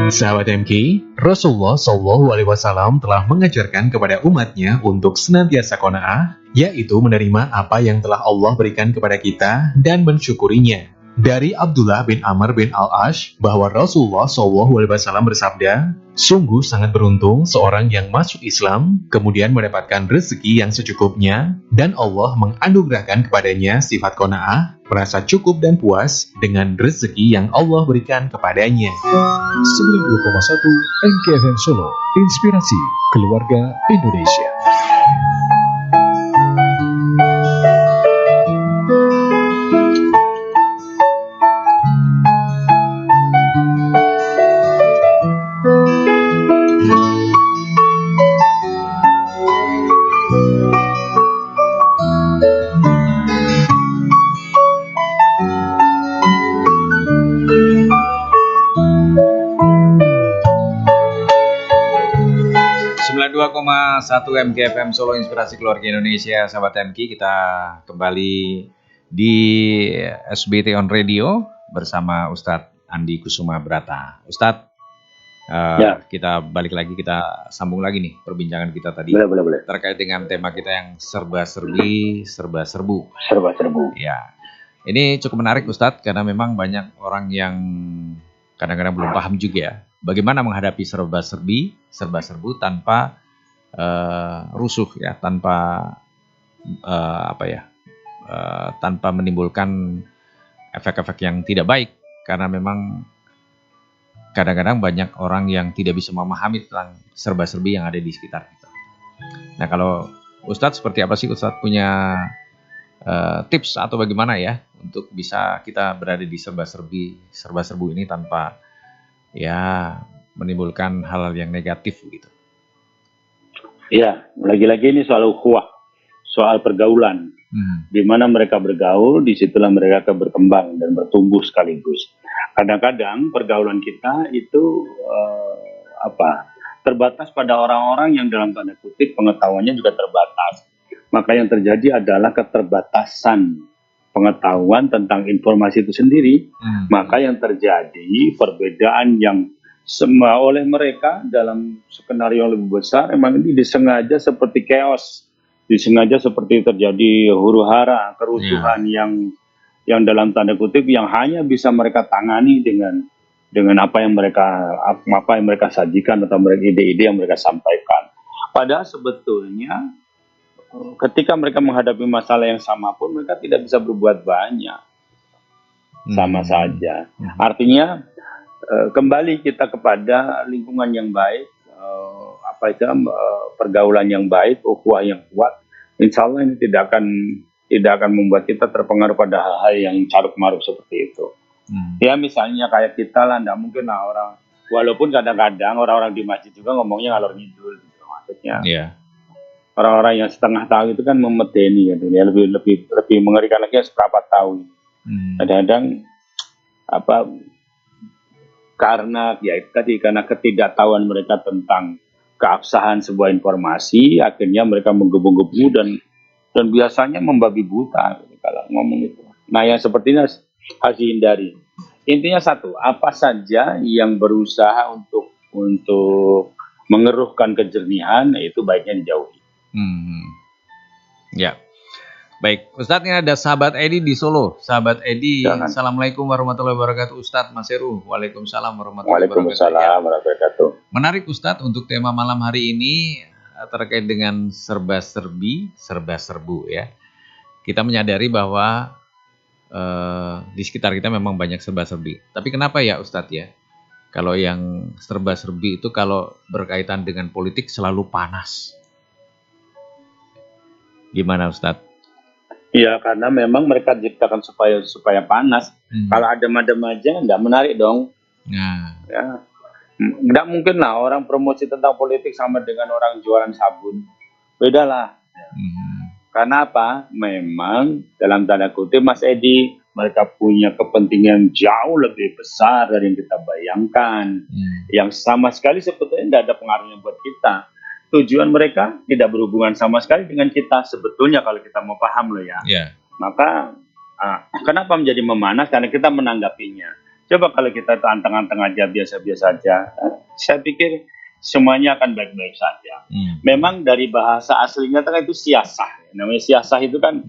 Sahabat MK, Rasulullah SAW telah mengajarkan kepada umatnya untuk senantiasa qanaah, yaitu menerima apa yang telah Allah berikan kepada kita dan mensyukurinya. Dari Abdullah bin Amr bin Al-Ash bahwa Rasulullah SAW bersabda, sungguh sangat beruntung seorang yang masuk Islam, kemudian mendapatkan rezeki yang secukupnya, dan Allah menganugerahkan kepadanya sifat qanaah, merasa cukup dan puas dengan rezeki yang Allah berikan kepadanya. 90,1 MKFM Solo, inspirasi keluarga Indonesia. 92,1 MKFM Solo, inspirasi keluarga Indonesia. Sahabat MK, kita kembali di SBT on Radio bersama Ustadz Andi Kusuma Brata. Ustadz, kita balik lagi, kita sambung lagi nih perbincangan kita tadi. Boleh. Terkait dengan tema kita yang serba-serbi, serba-serbu. Ya, ini cukup menarik Ustadz, karena memang banyak orang yang kadang-kadang belum paham juga ya, bagaimana menghadapi serba-serbi, serba-serbu tanpa rusuh ya, tanpa tanpa menimbulkan efek-efek yang tidak baik, karena memang kadang-kadang banyak orang yang tidak bisa memahami tentang serba-serbi yang ada di sekitar kita. Nah, kalau Ustadz seperti apa sih Ustadz, punya tips atau bagaimana ya untuk bisa kita berada di serba-serbu ini tanpa ya menimbulkan hal-hal yang negatif gitu? Ya, lagi-lagi ini soal ukhuwah, soal pergaulan. Di mana mereka bergaul, disitulah mereka akan berkembang dan bertumbuh sekaligus. Kadang-kadang pergaulan kita itu terbatas pada orang-orang yang dalam tanda kutip pengetahuannya juga terbatas. Maka yang terjadi adalah keterbatasan pengetahuan tentang informasi itu sendiri. Maka yang terjadi perbedaan yang oleh mereka dalam skenario yang lebih besar, emang ini disengaja seperti chaos, disengaja seperti terjadi huru-hara, kerusuhan yang dalam tanda kutip yang hanya bisa mereka tangani dengan apa yang mereka sajikan atau ide-ide yang mereka sampaikan. Padahal sebetulnya ketika mereka menghadapi masalah yang sama pun mereka tidak bisa berbuat banyak, sama saja. Artinya kembali kita kepada lingkungan yang baik, pergaulan yang baik, ukhuwah yang kuat. Insya Allah ini tidak akan membuat kita terpengaruh pada hal-hal yang carut marut seperti itu. Ya misalnya kayak kita lah, tidak mungkin lah orang, walaupun kadang-kadang orang-orang di masjid juga ngomongnya ngalor ngidul, gitu. Maksudnya orang-orang yang setengah tahu itu kan memedeni, gitu. Ya lebih mengerikan lagi seberapa tahu. Kadang-kadang karena ketidaktahuan mereka tentang keabsahan sebuah informasi, akhirnya mereka menggebu-gebu dan biasanya membabi buta gitu, kalau ngomong itu. Nah, yang seperti ini harus dihindari. Intinya satu, apa saja yang berusaha untuk mengeruhkan kejernihan, itu baiknya dijauhi. Ya. Baik, Ustadz, ini ada sahabat Edi di Solo. Sahabat Edi, Assalamualaikum warahmatullahi wabarakatuh. Ustadz, Mas Heru, Waalaikumsalam warahmatullahi wabarakatuh. Menarik Ustadz untuk tema malam hari ini terkait dengan serba-serbi, serba-serbu ya. Kita menyadari bahwa di sekitar kita memang banyak serba-serbi. Tapi kenapa ya Ustadz ya, kalau yang serba-serbi itu kalau berkaitan dengan politik selalu panas? Gimana Ustadz? Ya, karena memang mereka ciptakan supaya panas. Kalau adem-adem aja nggak menarik dong. Ya, nggak mungkin lah orang promosi tentang politik sama dengan orang jualan sabun. Beda lah. Karena apa? Memang dalam tanda kutip Mas Edi, mereka punya kepentingan jauh lebih besar dari yang kita bayangkan, yang sama sekali sebetulnya tidak ada pengaruhnya buat kita. Tujuan mereka tidak berhubungan sama sekali dengan kita sebetulnya kalau kita mau paham loh ya. Ya. Maka kenapa menjadi memanas? Karena kita menanggapinya. Coba kalau kita anteng-anteng aja, biasa-biasa aja, saya pikir semuanya akan baik-baik saja. Memang dari bahasa aslinya kan itu siasah. Namanya siasah itu kan,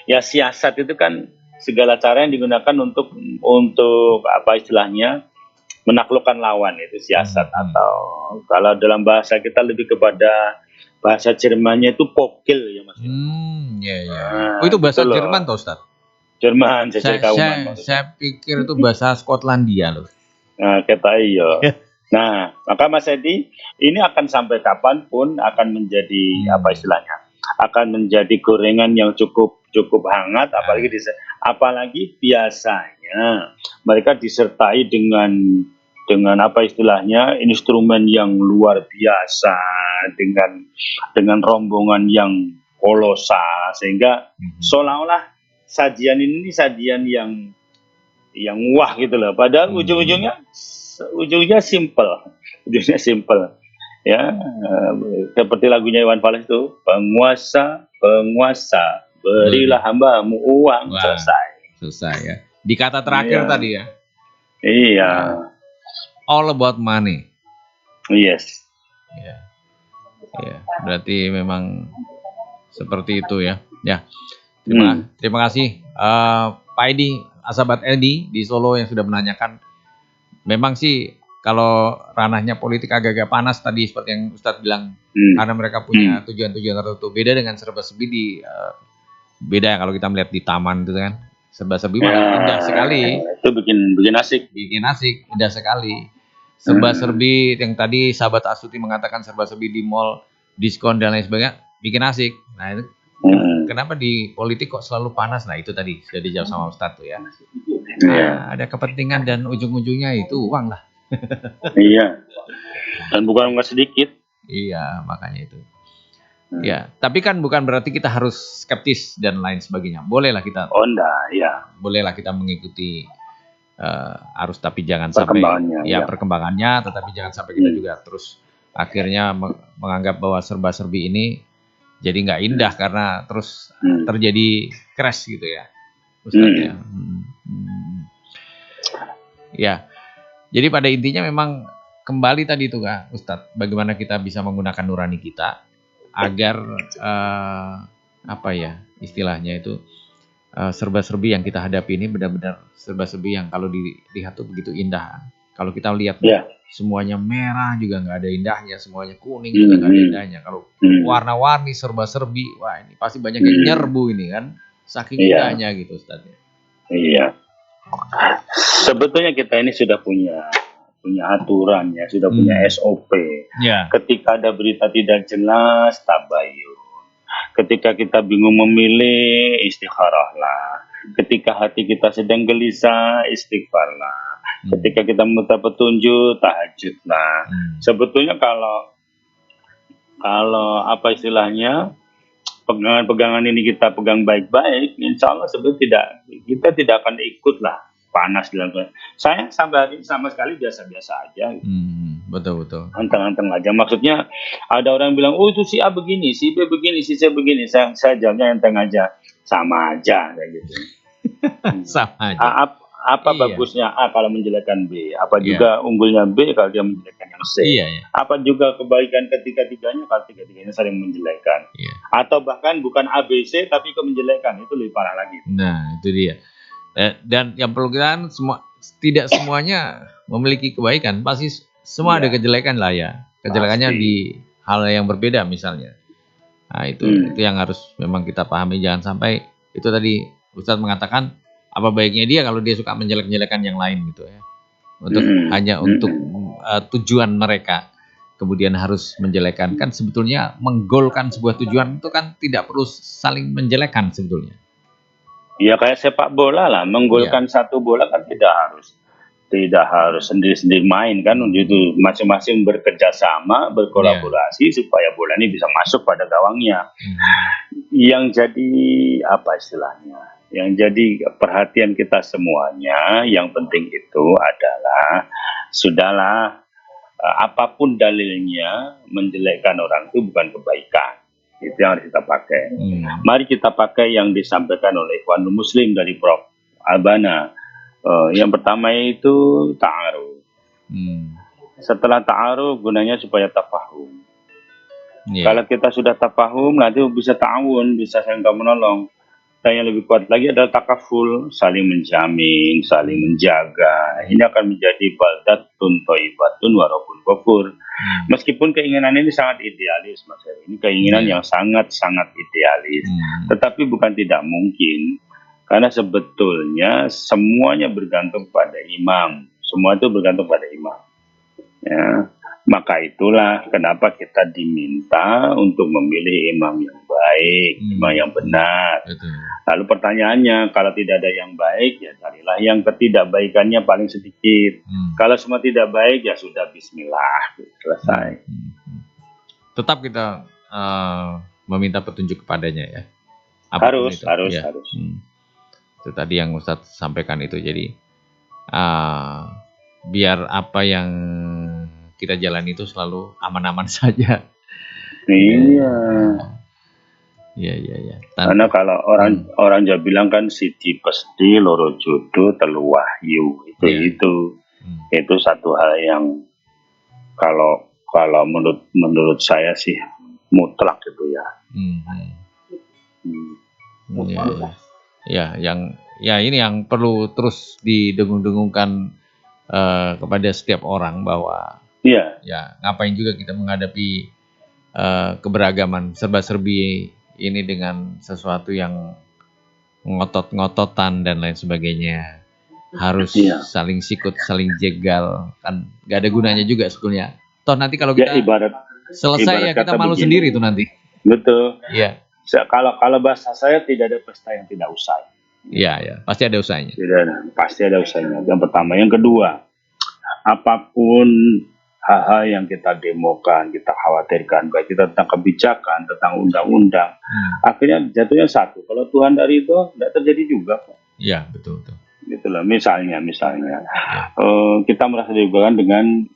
ya siasat itu kan segala cara yang digunakan untuk apa istilahnya menaklukkan lawan, itu siasat. Atau kalau dalam bahasa kita lebih kepada bahasa Jermannya itu Pokil ya Mas. Oh itu bahasa Jerman toh Ustaz? Jerman, saya pikir itu bahasa Skotlandia loh. Nah, kata iya. Nah, maka Mas Edi, ini akan sampai kapanpun akan menjadi apa istilahnya? Akan menjadi gorengan yang cukup hangat, apalagi biasanya mereka disertai dengan apa istilahnya instrumen yang luar biasa, dengan rombongan yang kolosal, sehingga seolah-olah sajian ini sajian yang wah gitu loh. Padahal ujung-ujungnya simple, ya. Seperti lagunya Iwan Fals itu, penguasa berilah hambamu uang. Selesai ya. Di kata terakhir tadi ya. Iya. All about money. Yes. Ya, berarti memang seperti itu ya. Ya. Terima kasih Pak Edi, sahabat Edi di Solo yang sudah menanyakan. Memang sih kalau ranahnya politik agak-agak panas tadi seperti yang Ustadz bilang, karena mereka punya tujuan-tujuan tertentu. Beda dengan serba-serbi beda ya kalau kita melihat di taman itu kan. Serba-serbi indah sekali. Itu bikin asik. Indah sekali. Serba-serbi yang tadi sahabat Astuti mengatakan serba-serbi di mall, diskon dan lain sebagainya, bikin asik. Nah itu kenapa di politik kok selalu panas? Nah itu tadi sudah dijawab sama Ustadz tuh ya. Ada kepentingan dan ujung-ujungnya itu uang lah. Iya. Dan bukan sedikit. Iya, makanya itu. Ya, tapi kan bukan berarti kita harus skeptis dan lain sebagainya. Bolehlah kita. Bolehlah kita mengikuti arus, tapi jangan sampai perkembangannya, tetapi jangan sampai kita juga terus akhirnya menganggap bahwa serba-serbi ini jadi nggak indah karena terus terjadi crash gitu ya, Ustadz ya. Ya, jadi pada intinya memang kembali tadi itu Kak Ustadz, bagaimana kita bisa menggunakan nurani kita agar apa ya istilahnya itu serba-serbi yang kita hadapi ini benar-benar serba-serbi yang kalau dilihat tuh begitu indah. Kalau kita lihat semuanya merah juga nggak ada indahnya, semuanya kuning juga nggak ada indahnya. Kalau warna-warni serba-serbi, wah ini pasti banyak yang nyerbu ini kan, saking indahnya gitu Ustadz. Iya. Sebetulnya kita ini sudah punya aturan ya, sudah punya SOP. Ketika ada berita tidak jelas, tabayun. Ketika kita bingung memilih, istikharahlah. Ketika hati kita sedang gelisah, istighfarlah. Ketika kita minta petunjuk, tahajudlah. Sebetulnya kalau apa istilahnya, pegangan-pegangan ini kita pegang baik-baik, insya Allah sebetulnya kita tidak akan ikut lah panas dalam. Saya sampai hari ini sama sekali biasa-biasa aja. Betul. Anteng-anteng aja. Maksudnya ada orang bilang, oh itu si A begini, si B begini, si C begini. Saya jawabnya enteng aja, sama aja kayak gitu. Sama aja. Apa bagusnya A kalau menjelekkan B? Apa juga unggulnya B kalau dia menjelekkan yang C? Apa juga kebaikan ketiga-tiganya kalau tiga-tiganya saling menjelekkan? Atau bahkan bukan A, B, C tapi ke menjelekkan, itu lebih parah lagi. Nah itu dia. Dan yang perlu kita tidak semuanya memiliki kebaikan, pasti semua ada kejelekan lah ya. Kejelekannya di hal yang berbeda misalnya. Nah itu yang harus memang kita pahami, jangan sampai itu tadi Ustadz mengatakan apa baiknya dia kalau dia suka menjelek-jelekan yang lain gitu ya. Hanya untuk tujuan mereka kemudian harus menjelekan, kan sebetulnya menggolkan sebuah tujuan itu kan tidak perlu saling menjelekan sebetulnya. Ya kayak sepak bola lah, menggolkan satu bola kan tidak harus sendiri-sendiri main kan, itu masing-masing bekerja sama, berkolaborasi supaya bola ini bisa masuk pada gawangnya. Yang jadi apa istilahnya? yang jadi perhatian kita semuanya, yang penting itu adalah sudahlah, apapun dalilnya menjelekkan orang itu bukan kebaikan. Itu yang harus kita pakai. Mari kita pakai yang disampaikan oleh Ikhwanul Muslim dari Prof. Albana. Yang pertama itu ta'aruf. Setelah ta'aruf gunanya supaya tafahum. Kalau kita sudah tafahum, nanti bisa ta'awun, bisa saling menolong. Dan yang lebih kuat lagi adalah takaful, saling menjamin, saling menjaga. Ini akan menjadi baldatun thayyibatun wa rabbun ghafur. Meskipun keinginan ini sangat idealis, Mas Heri. Ini keinginan yang sangat-sangat idealis. Tetapi bukan tidak mungkin. Karena sebetulnya semuanya bergantung pada imam. Semua itu bergantung pada imam. Ya. Maka itulah kenapa kita diminta untuk memilih imam yang baik, imam yang benar. Lalu pertanyaannya, kalau tidak ada yang baik, ya carilah yang ketidakbaikannya paling sedikit. Kalau semua tidak baik, ya sudah bismillah, selesai. Tetap kita meminta petunjuk kepadanya ya. Harus. Itu tadi yang Ustadz sampaikan itu. Jadi biar apa yang kita jalani itu selalu aman-aman saja. Iya. Iya. Karena kalau orang Jawa bilang kan siji pesti loro jodoh telu wahyu. Itu satu hal yang kalau menurut saya sih mutlak gitu ya. Ya, ini yang perlu terus didengung-dengungkan kepada setiap orang bahwa ya ngapain juga kita menghadapi keberagaman serba-serbi ini dengan sesuatu yang ngotot-ngototan dan lain sebagainya. Harus saling sikut, saling jegal, kan gak ada gunanya juga sebetulnya. Toh nanti kalau kita selesai ya kita malu sendiri tuh nanti. Betul. Iya. Kalau bahasa saya tidak ada pesta yang tidak usai. Iya, pasti ada usahanya. Pasti ada usahanya. Yang pertama, yang kedua, apapun hal-hal yang kita demokan, kita khawatirkan, baik kita tentang kebijakan, tentang undang-undang, akhirnya jatuhnya satu. Kalau Tuhan dari itu tidak terjadi juga. Iya, betul. Gitu loh. Misalnya, kita merasa dirugikan dengan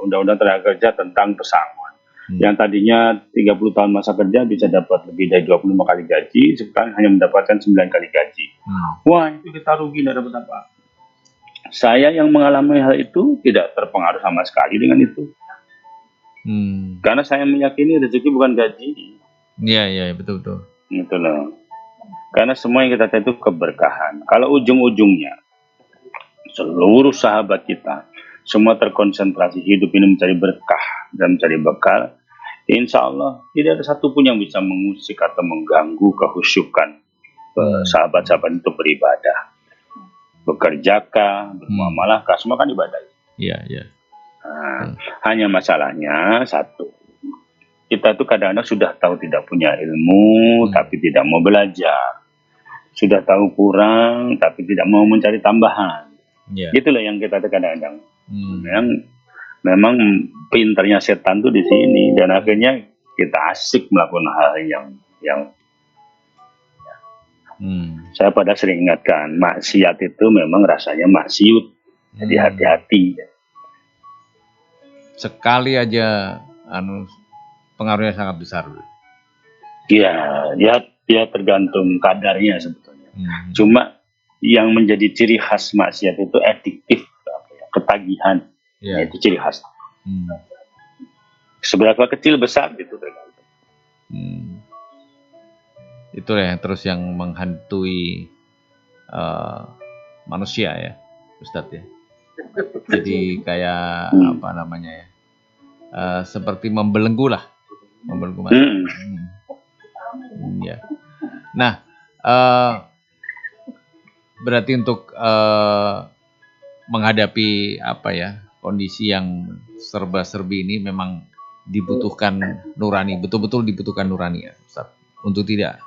undang-undang tenaga kerja tentang pesangon. Yang tadinya 30 tahun masa kerja bisa dapat lebih dari 25 kali gaji, sekarang hanya mendapatkan 9 kali gaji. Wah, itu kita rugi, tidak dapat apa. Saya yang mengalami hal itu tidak terpengaruh sama sekali dengan itu. Karena saya meyakini rezeki bukan gaji. Iya, betul. Gitu loh. Karena semua yang kita cari itu keberkahan. Kalau ujung-ujungnya seluruh sahabat kita semua terkonsentrasi hidup ini mencari berkah dan mencari bekal, insya Allah tidak ada satupun yang bisa mengusik atau mengganggu kehusyukan sahabat-sahabat itu beribadah. Bekerjakah, bermuamalahkah, semua kan ibadah. Iya. Hanya masalahnya satu, kita tuh kadang-kadang sudah tahu tidak punya ilmu, tapi tidak mau belajar. Sudah tahu kurang, tapi tidak mau mencari tambahan. Itulah yang kita kadang-kadang. Memang pinternya setan tuh di sini, dan akhirnya kita asik melakukan hal yang saya pada sering ingatkan, maksiat itu memang rasanya maksiut. Jadi hati-hati. Sekali aja pengaruhnya sangat besar. Iya, dia tergantung kadarnya sebetulnya. Cuma yang menjadi ciri khas maksiat itu adiktif, ketagihan. Itu ciri khas. Seberapa kecil besar itu tergantung. Itulah yang terus yang menghantui manusia ya, Ustadz ya. Jadi kayak apa namanya ya, seperti membelenggu lah, ya. Nah, berarti untuk menghadapi apa ya, kondisi yang serba-serbi ini memang dibutuhkan nurani, betul-betul dibutuhkan nurani ya, Ustaz, untuk tidak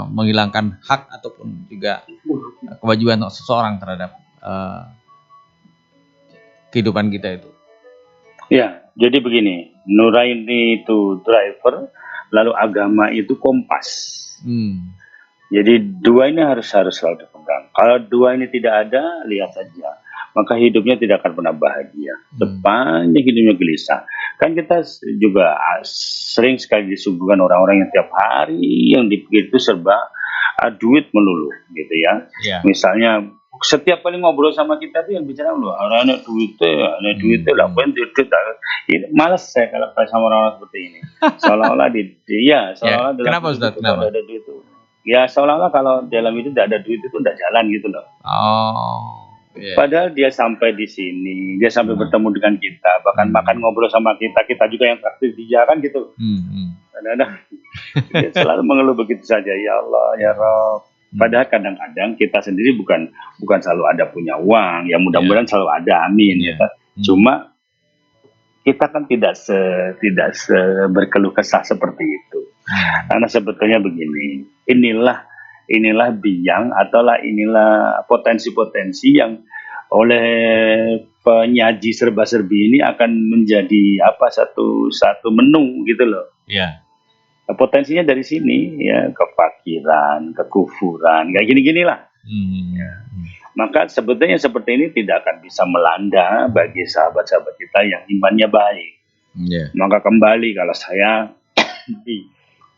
menghilangkan hak ataupun juga kewajiban seseorang terhadap kehidupan kita itu. Ya, jadi begini, nurani itu driver, lalu agama itu kompas. Jadi dua ini harus selalu dipegang. Kalau dua ini tidak ada, lihat saja, maka hidupnya tidak akan pernah bahagia. Sepanjang hidupnya gelisah. Kan kita juga sering sekali disuguhkan orang-orang yang tiap hari yang dipikir itu serba duit melulu, gitu ya. Misalnya setiap kali ngobrol sama kita tuh yang bicara lu, anak duitnya lah, duit. Ini malas saya kalau sama orang-orang seperti ini. Seolah-olah seolah-olah dalam Kenapa Ustaz? Kenapa? ada duit itu. Ya seolah-olah kalau dalam itu tidak ada duit itu tidak jalan gitu loh. Padahal dia sampai di sini, dia sampai bertemu dengan kita, bahkan makan ngobrol sama kita juga yang traktir dia kan gitu. Kadang-kadang dia selalu mengeluh begitu saja, ya Allah, ya Rob. Padahal kadang-kadang kita sendiri bukan selalu ada punya uang, ya mudah-mudahan selalu ada, amin. Cuma kita kan tidak berkeluh kesah seperti itu. Karena sebetulnya begini, inilah biang inilah potensi-potensi yang oleh penyaji serba-serbi ini akan menjadi satu menu gitu loh. Potensinya dari sini ya, kefakiran, kekufuran, kayak gini-ginilah. Maka sebetulnya seperti ini tidak akan bisa melanda bagi sahabat-sahabat kita yang imannya baik. Maka kembali kalau saya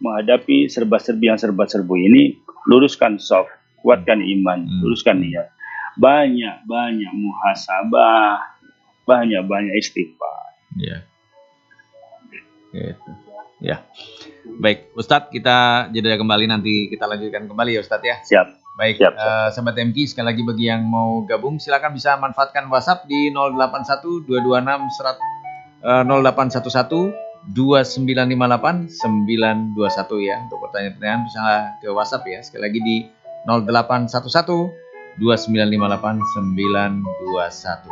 menghadapi serba-serbi yang serba-serbu ini, luruskan soft, kuatkan iman, luruskan niat. Banyak muhasabah, banyak istighfar. Ya. Baik, Ustadz, kita jeda kembali, nanti kita lanjutkan kembali ya Ustadz ya. Siap. Baik, Sahabat MK, sekali lagi bagi yang mau gabung silakan bisa manfaatkan WhatsApp di 081 226 0811 2958 921 ya. Untuk pertanyaan-pertanyaan bisa ke WhatsApp ya. Sekali lagi di 0811 2958 921.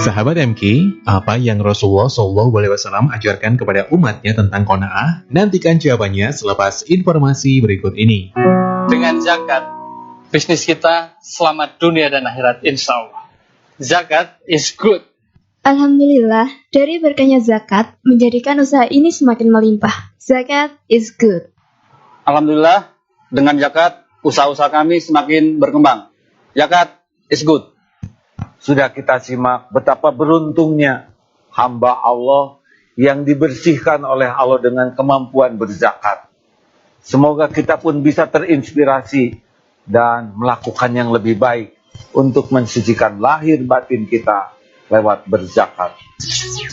Sahabat MK, apa yang Rasulullah SAW ajarkan kepada umatnya tentang qanaah? Nantikan jawabannya selepas informasi berikut ini. Dengan zakat, bisnis kita selamat dunia dan akhirat, insya Allah. Zakat is good. Alhamdulillah, dari berkahnya zakat menjadikan usaha ini semakin melimpah. Zakat is good. Alhamdulillah, dengan zakat usaha-usaha kami semakin berkembang. Zakat is good. Sudah kita simak betapa beruntungnya hamba Allah yang dibersihkan oleh Allah dengan kemampuan berzakat. Semoga kita pun bisa terinspirasi dan melakukan yang lebih baik untuk mensucikan lahir batin kita lewat berzakat.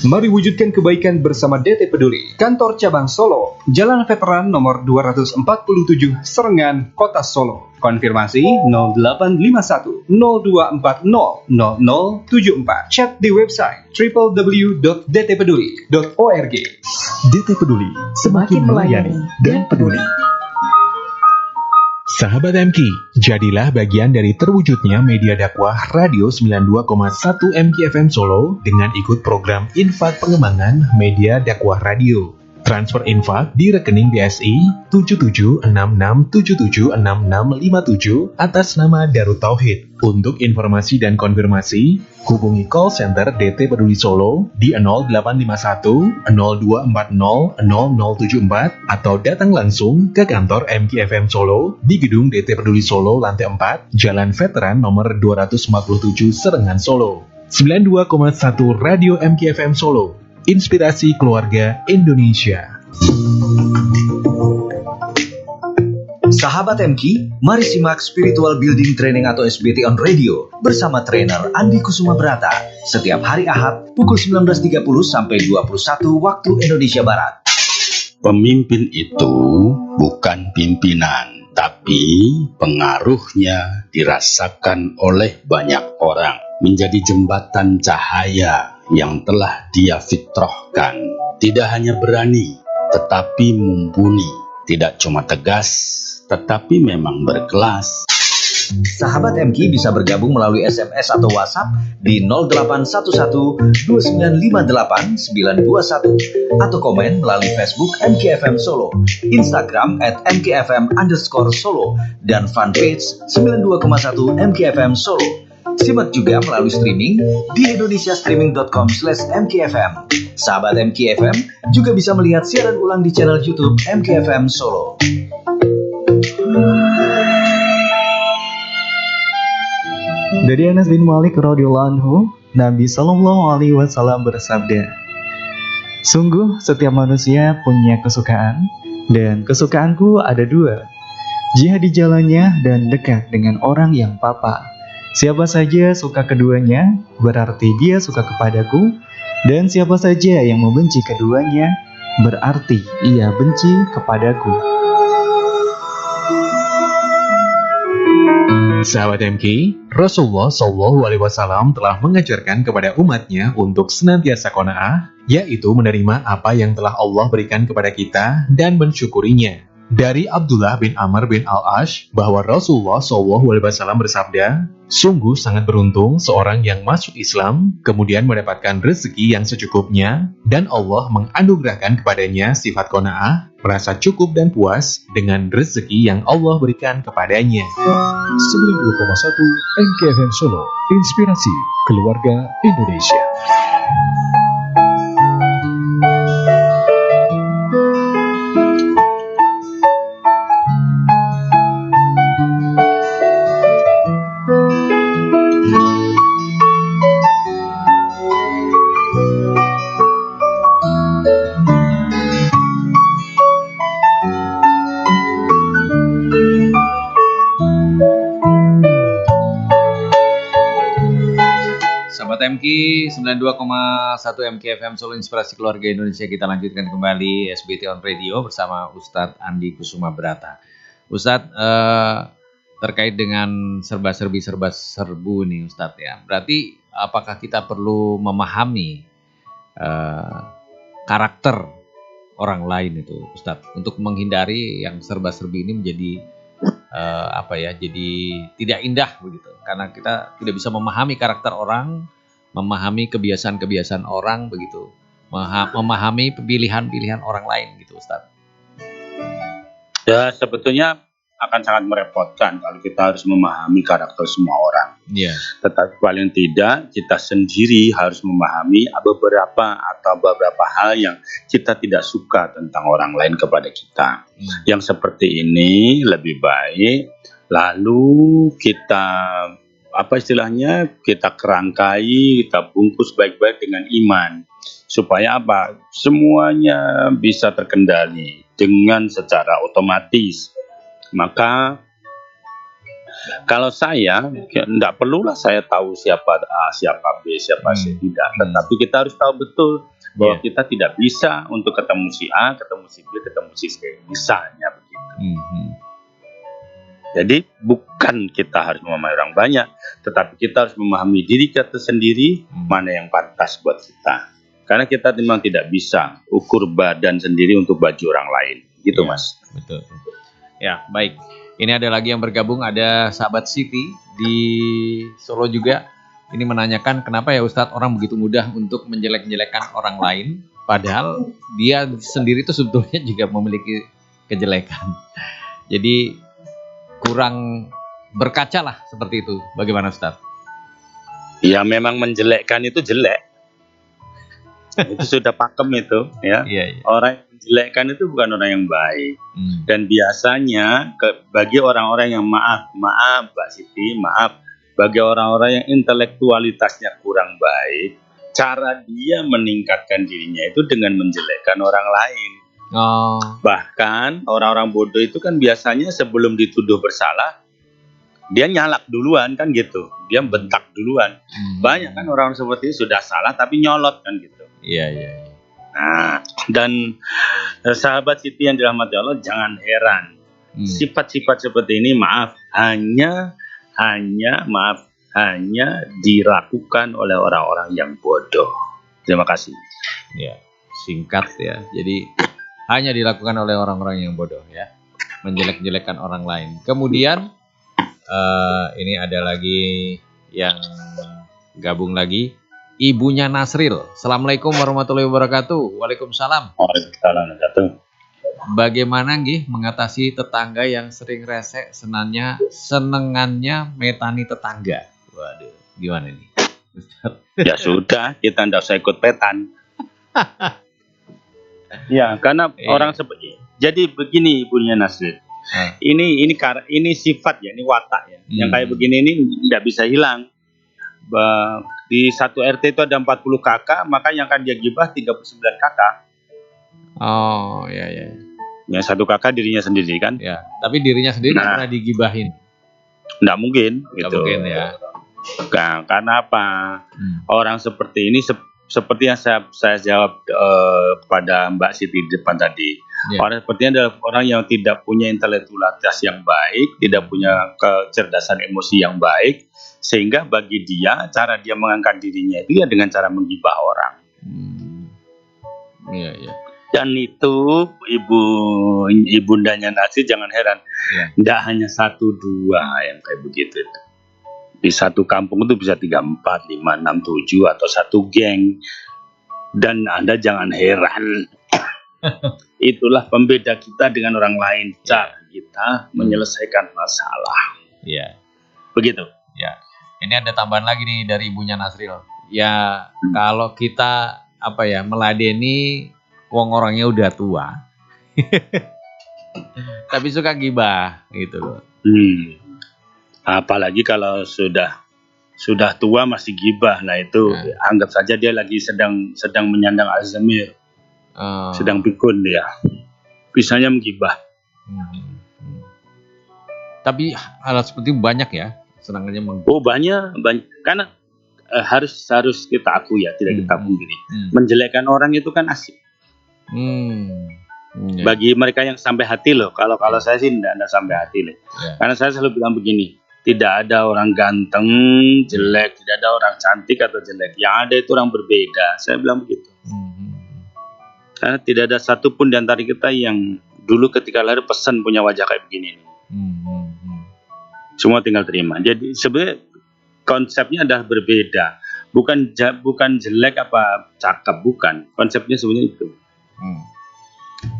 Mari wujudkan kebaikan bersama DT Peduli. Kantor Cabang Solo, Jalan Veteran nomor 247, Serengan, Kota Solo. Konfirmasi 0851 0240 0074. Chat di website www.dtpeduli.org. DT Peduli, semakin melayani dan peduli. Sahabat MK, jadilah bagian dari terwujudnya media dakwah Radio 92,1 MK FM Solo dengan ikut program Infak Pengembangan Media Dakwah Radio. Transfer infak di rekening BSI 7766776657 atas nama Darut Tauhid. Untuk informasi dan konfirmasi, hubungi call center DT Peduli Solo di 0851 0240 0074 atau datang langsung ke kantor MKFM Solo di gedung DT Peduli Solo lantai 4, Jalan Veteran nomor 247 Serengan Solo. 92,1 Radio MKFM Solo, inspirasi keluarga Indonesia. Sahabat MK, mari simak Spiritual Building Training atau SBT on Radio bersama trainer Andi Kusuma Brata setiap hari Ahad pukul 19.30 sampai 21 waktu Indonesia Barat. Pemimpin itu bukan pimpinan, tapi pengaruhnya dirasakan oleh banyak orang, menjadi jembatan cahaya yang telah dia fitrahkan. Tidak hanya berani, tetapi mumpuni. Tidak cuma tegas, tetapi memang berkelas. Sahabat MK bisa bergabung melalui SMS atau WhatsApp di 0811 2958 921 atau komen melalui Facebook MKFM Solo, Instagram @mkfm_solo dan fanpage 92,1 MKFM Solo. Simak juga melalui streaming di indonesiastreaming.com/mkfm. Sahabat MKFM juga bisa melihat siaran ulang di channel YouTube MKFM Solo. Dari Anas bin Malik radhiyallahu anhu, Nabi Shallallahu alaihi wasallam bersabda, "Sungguh setiap manusia punya kesukaan, dan kesukaanku ada dua, jihad di jalannya dan dekat dengan orang yang papa. Siapa saja suka keduanya, berarti dia suka kepadaku, dan siapa saja yang membenci keduanya, berarti ia benci kepadaku." Sahabat MK, Rasulullah Shallallahu Alaihi Wasallam telah mengajarkan kepada umatnya untuk senantiasa qanaah, yaitu menerima apa yang telah Allah berikan kepada kita dan mensyukurinya. Dari Abdullah bin Amr bin Al-Ash bahwa Rasulullah Shallallahu Alaihi Wasallam bersabda, "Sungguh sangat beruntung seorang yang masuk Islam, kemudian mendapatkan rezeki yang secukupnya, dan Allah menganugerahkan kepadanya sifat qanaah, merasa cukup dan puas dengan rezeki yang Allah berikan kepadanya." 92,1 MKFM Solo, inspirasi keluarga Indonesia. Sahabat MK 92,1 MKFM Solo Inspirasi Keluarga Indonesia, kita lanjutkan kembali SBT on Radio bersama Ustadz Andi Kusuma Brata. Ustadz, terkait dengan serba-serbu nih Ustadz ya, berarti apakah kita perlu memahami karakter orang lain itu Ustadz, untuk menghindari yang serba-serbi ini menjadi jadi tidak indah begitu, karena kita tidak bisa memahami karakter orang, memahami kebiasaan-kebiasaan orang begitu, memahami pilihan-pilihan orang lain gitu Ustadz. Ya, sebetulnya akan sangat merepotkan kalau kita harus memahami karakter semua orang. Iya. Tetapi paling tidak kita sendiri harus memahami beberapa hal yang kita tidak suka tentang orang lain kepada kita. Yang seperti ini lebih baik lalu kita kita kerangkai, kita bungkus baik-baik dengan iman, supaya apa? Semuanya bisa terkendali dengan secara otomatis. Maka kalau saya, tidak perlulah saya tahu siapa A, siapa B, siapa C, tidak. Tetapi kita harus tahu betul bahwa kita tidak bisa untuk ketemu si A, ketemu si B, ketemu si C, misalnya begitu. Jadi bukan kita harus memahami orang banyak, tetapi kita harus memahami diri kita sendiri, mana yang pantas buat kita. Karena kita memang tidak bisa ukur badan sendiri untuk baju orang lain, gitu Mas. Betul. Ya, baik. Ini ada lagi yang bergabung, ada sahabat Siti di Solo juga. Ini menanyakan kenapa ya Ustadz orang begitu mudah untuk menjelek-jelekan orang lain, padahal dia sendiri itu sebetulnya juga memiliki kejelekan. Jadi kurang berkaca lah seperti itu. Bagaimana Ustadz? Ya memang menjelekkan itu jelek. Itu sudah pakem itu ya. Orang yang menjelekkan itu bukan orang yang baik. Dan biasanya bagi orang-orang yang maaf Mbak Siti, bagi orang-orang yang intelektualitasnya kurang baik, cara dia meningkatkan dirinya itu dengan menjelekkan orang lain. Bahkan orang-orang bodoh itu kan biasanya sebelum dituduh bersalah, dia nyalak duluan kan gitu, dia bentak duluan. Banyak kan orang seperti itu sudah salah tapi nyolot kan gitu. Iya. Nah, dan sahabat Siti yang dirahmati Allah, jangan heran sifat-sifat seperti ini hanya dilakukan oleh orang-orang yang bodoh. Terima kasih. Ya, singkat ya. Jadi hanya dilakukan oleh orang-orang yang bodoh ya, menjelek-jelekan orang lain. Kemudian ini ada lagi yang gabung lagi, ibunya Nasril. Assalamualaikum warahmatullahi wabarakatuh. Waalaikumsalam. Waalaikumsalam warahmatullahi. Bagaimana nggih mengatasi tetangga yang sering rese senengannya metani tetangga? Waduh, gimana ini? Ya sudah, kita tidak usah ikut petan. Ya, karena orang seperti. Jadi begini ibunya Nasrid. Ini sifat ya, ini watak ya. Yang kayak begini ini tidak bisa hilang. Di satu RT itu ada 40 kakak, maka yang akan dia gibah 39 kakak. Oh, ya ya. Yang satu kakak dirinya sendiri kan? Ya, tapi dirinya sendiri nggak pernah digibahin. Nggak mungkin, Nggak gitu. mungkin ya. Nah, karena apa? Orang seperti ini seperti yang saya jawab kepada Mbak Siti di depan tadi. Orang seperti ini adalah orang yang tidak punya intelektualitas yang baik, tidak punya kecerdasan emosi yang baik, sehingga bagi dia cara dia mengangkat dirinya itu ya dengan cara menggibah orang. Iya, iya. Dan itu ibundanya Nasri jangan heran, tidak hanya 1, 2 yang kayak begitu. Di satu kampung itu bisa 3, 4, 5, 6, 7 atau satu geng. Dan Anda jangan heran. Itulah pembeda kita dengan orang lain, cara kita menyelesaikan masalah. Iya. Begitu. Ya. Ini ada tambahan lagi nih dari ibunya Nasril. Ya, kalau kita meladeni wong orangnya udah tua. Tapi suka gibah gitu loh. Apalagi kalau sudah tua masih gibah, nah itu anggap saja dia lagi sedang menyandang Alzheimer, sedang pikun dia, bisanya menggibah. Tapi hal seperti itu banyak ya, senangannya banyak, karena harus kita akui ya, tidak kita pungkiri, menjelekkan orang itu kan asik. Bagi mereka yang sampai hati loh, kalau saya sih tidak sampai hati loh, karena saya selalu bilang begini. Tidak ada orang ganteng, jelek, tidak ada orang cantik atau jelek. Yang ada itu orang berbeda. Saya bilang begitu. Karena tidak ada satupun di antara kita yang dulu ketika lahir pesan punya wajah kayak begini. Semua tinggal terima. Jadi sebenarnya konsepnya adalah berbeda. Bukan jelek apa cakep, bukan. Konsepnya sebenarnya itu.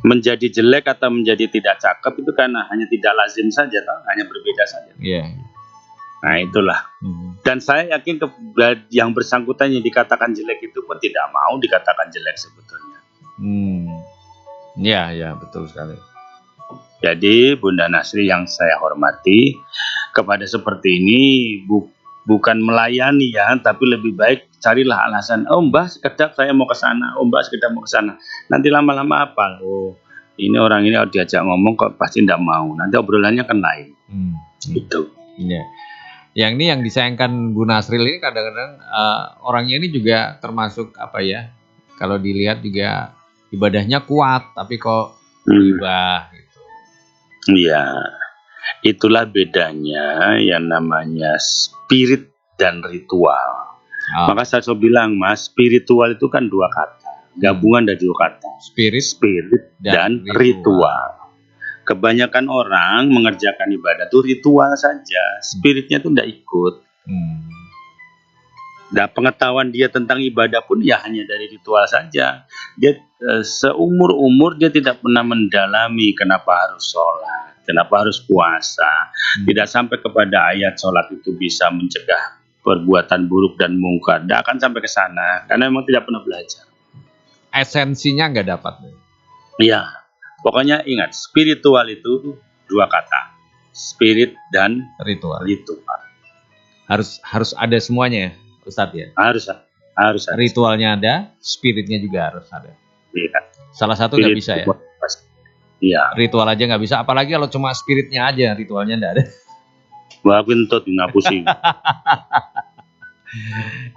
Menjadi jelek atau menjadi tidak cakep itu karena hanya tidak lazim saja, hanya berbeda saja. Nah itulah. Dan saya yakin yang bersangkutan yang dikatakan jelek itu pun tidak mau dikatakan jelek sebetulnya. Ya betul sekali. Jadi Bunda Nasri yang saya hormati, kepada seperti ini bukan melayani ya, tapi lebih baik carilah alasan. Oh Mbah sekedar saya mau ke sana, oh Mbah sekedar mau ke sana. Nanti lama-lama apa? Oh ini orang ini diajak ngomong kok pasti tidak mau. Nanti obrolannya kan lain. Itu. Iya. Yang ini yang disayangkan Bu Nasril ini kadang-kadang orangnya ini juga termasuk kalau dilihat juga ibadahnya kuat, tapi kok berubah gitu. Iya. Itulah bedanya yang namanya spirit dan ritual. Maka saya selalu bilang, Mas, spiritual itu kan 2 kata, gabungan dari 2 kata. Spirit dan ritual. Kebanyakan orang mengerjakan ibadah itu ritual saja, spiritnya itu tidak ikut. Dan pengetahuan dia tentang ibadah pun ya hanya dari ritual saja. Dia seumur-umur dia tidak pernah mendalami kenapa harus sholat, kenapa harus puasa. Tidak sampai kepada ayat sholat itu bisa mencegah perbuatan buruk dan mungkar. Tidak akan sampai ke sana karena memang tidak pernah belajar. Esensinya nggak dapat. Iya, pokoknya ingat spiritual itu 2 kata, spirit dan ritual. Harus ada semuanya ya, Ustadz ya. Harus. Ritualnya ada, spiritnya juga harus ada. Iya. Salah satu nggak bisa ya. Iya. Ritual aja nggak bisa, apalagi kalau cuma spiritnya aja, ritualnya nggak ada. Wah, kentut ngapusin.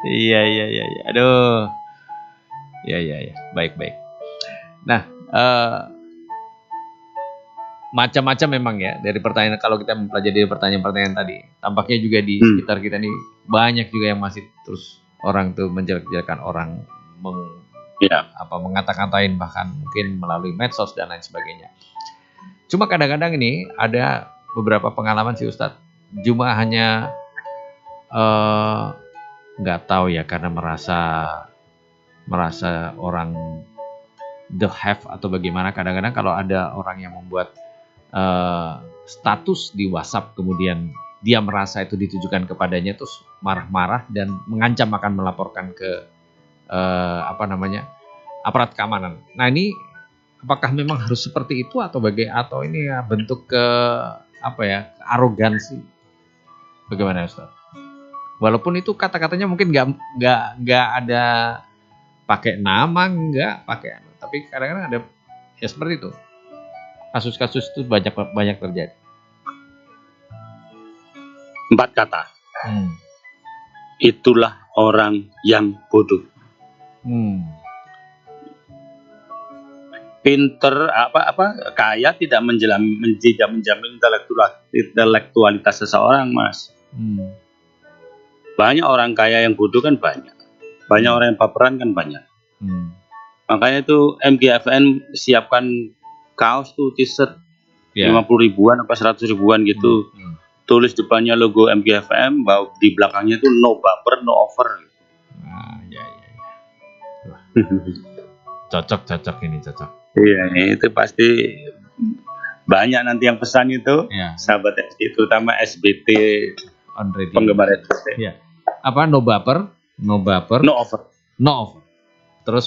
Iya. Aduh. Iya. Baik. Nah, macam-macam memang ya dari pertanyaan, kalau kita mempelajari pertanyaan-pertanyaan tadi, tampaknya juga di sekitar kita nih banyak juga yang masih terus orang tuh menjelek-jelekan orang, mengata-ngatain bahkan mungkin melalui medsos dan lain sebagainya. Cuma kadang-kadang ini ada beberapa pengalaman sih Ustadz, cuma hanya nggak tahu ya, karena merasa orang the have atau bagaimana. Kadang-kadang kalau ada orang yang membuat status di WhatsApp kemudian dia merasa itu ditujukan kepadanya, terus marah-marah dan mengancam akan melaporkan ke aparat keamanan. Nah ini apakah memang harus seperti itu atau atau ini ya bentuk arogansi? Bagaimana Ustaz? Walaupun itu kata-katanya mungkin nggak ada pakai nama, nggak pakai, tapi kadang-kadang ada ya seperti itu. Kasus-kasus itu banyak terjadi. 4 kata. Itulah orang yang bodoh. Pinter kaya tidak menjamin intelektualitas seseorang, Mas. Banyak orang kaya yang bodoh kan banyak. Banyak orang yang paparan kan banyak. Makanya itu MGFN siapkan kaos tuh, t-shirt 50 ribuan apa 100 ribuan gitu. Tulis depannya logo MGFM, di belakangnya itu no baper, no over. Cocok ini. Iya, itu pasti banyak nanti yang pesan itu. Sahabat SBT, terutama SBT on radio. Penggemar SBT. Iya. Apa no baper, no over. Terus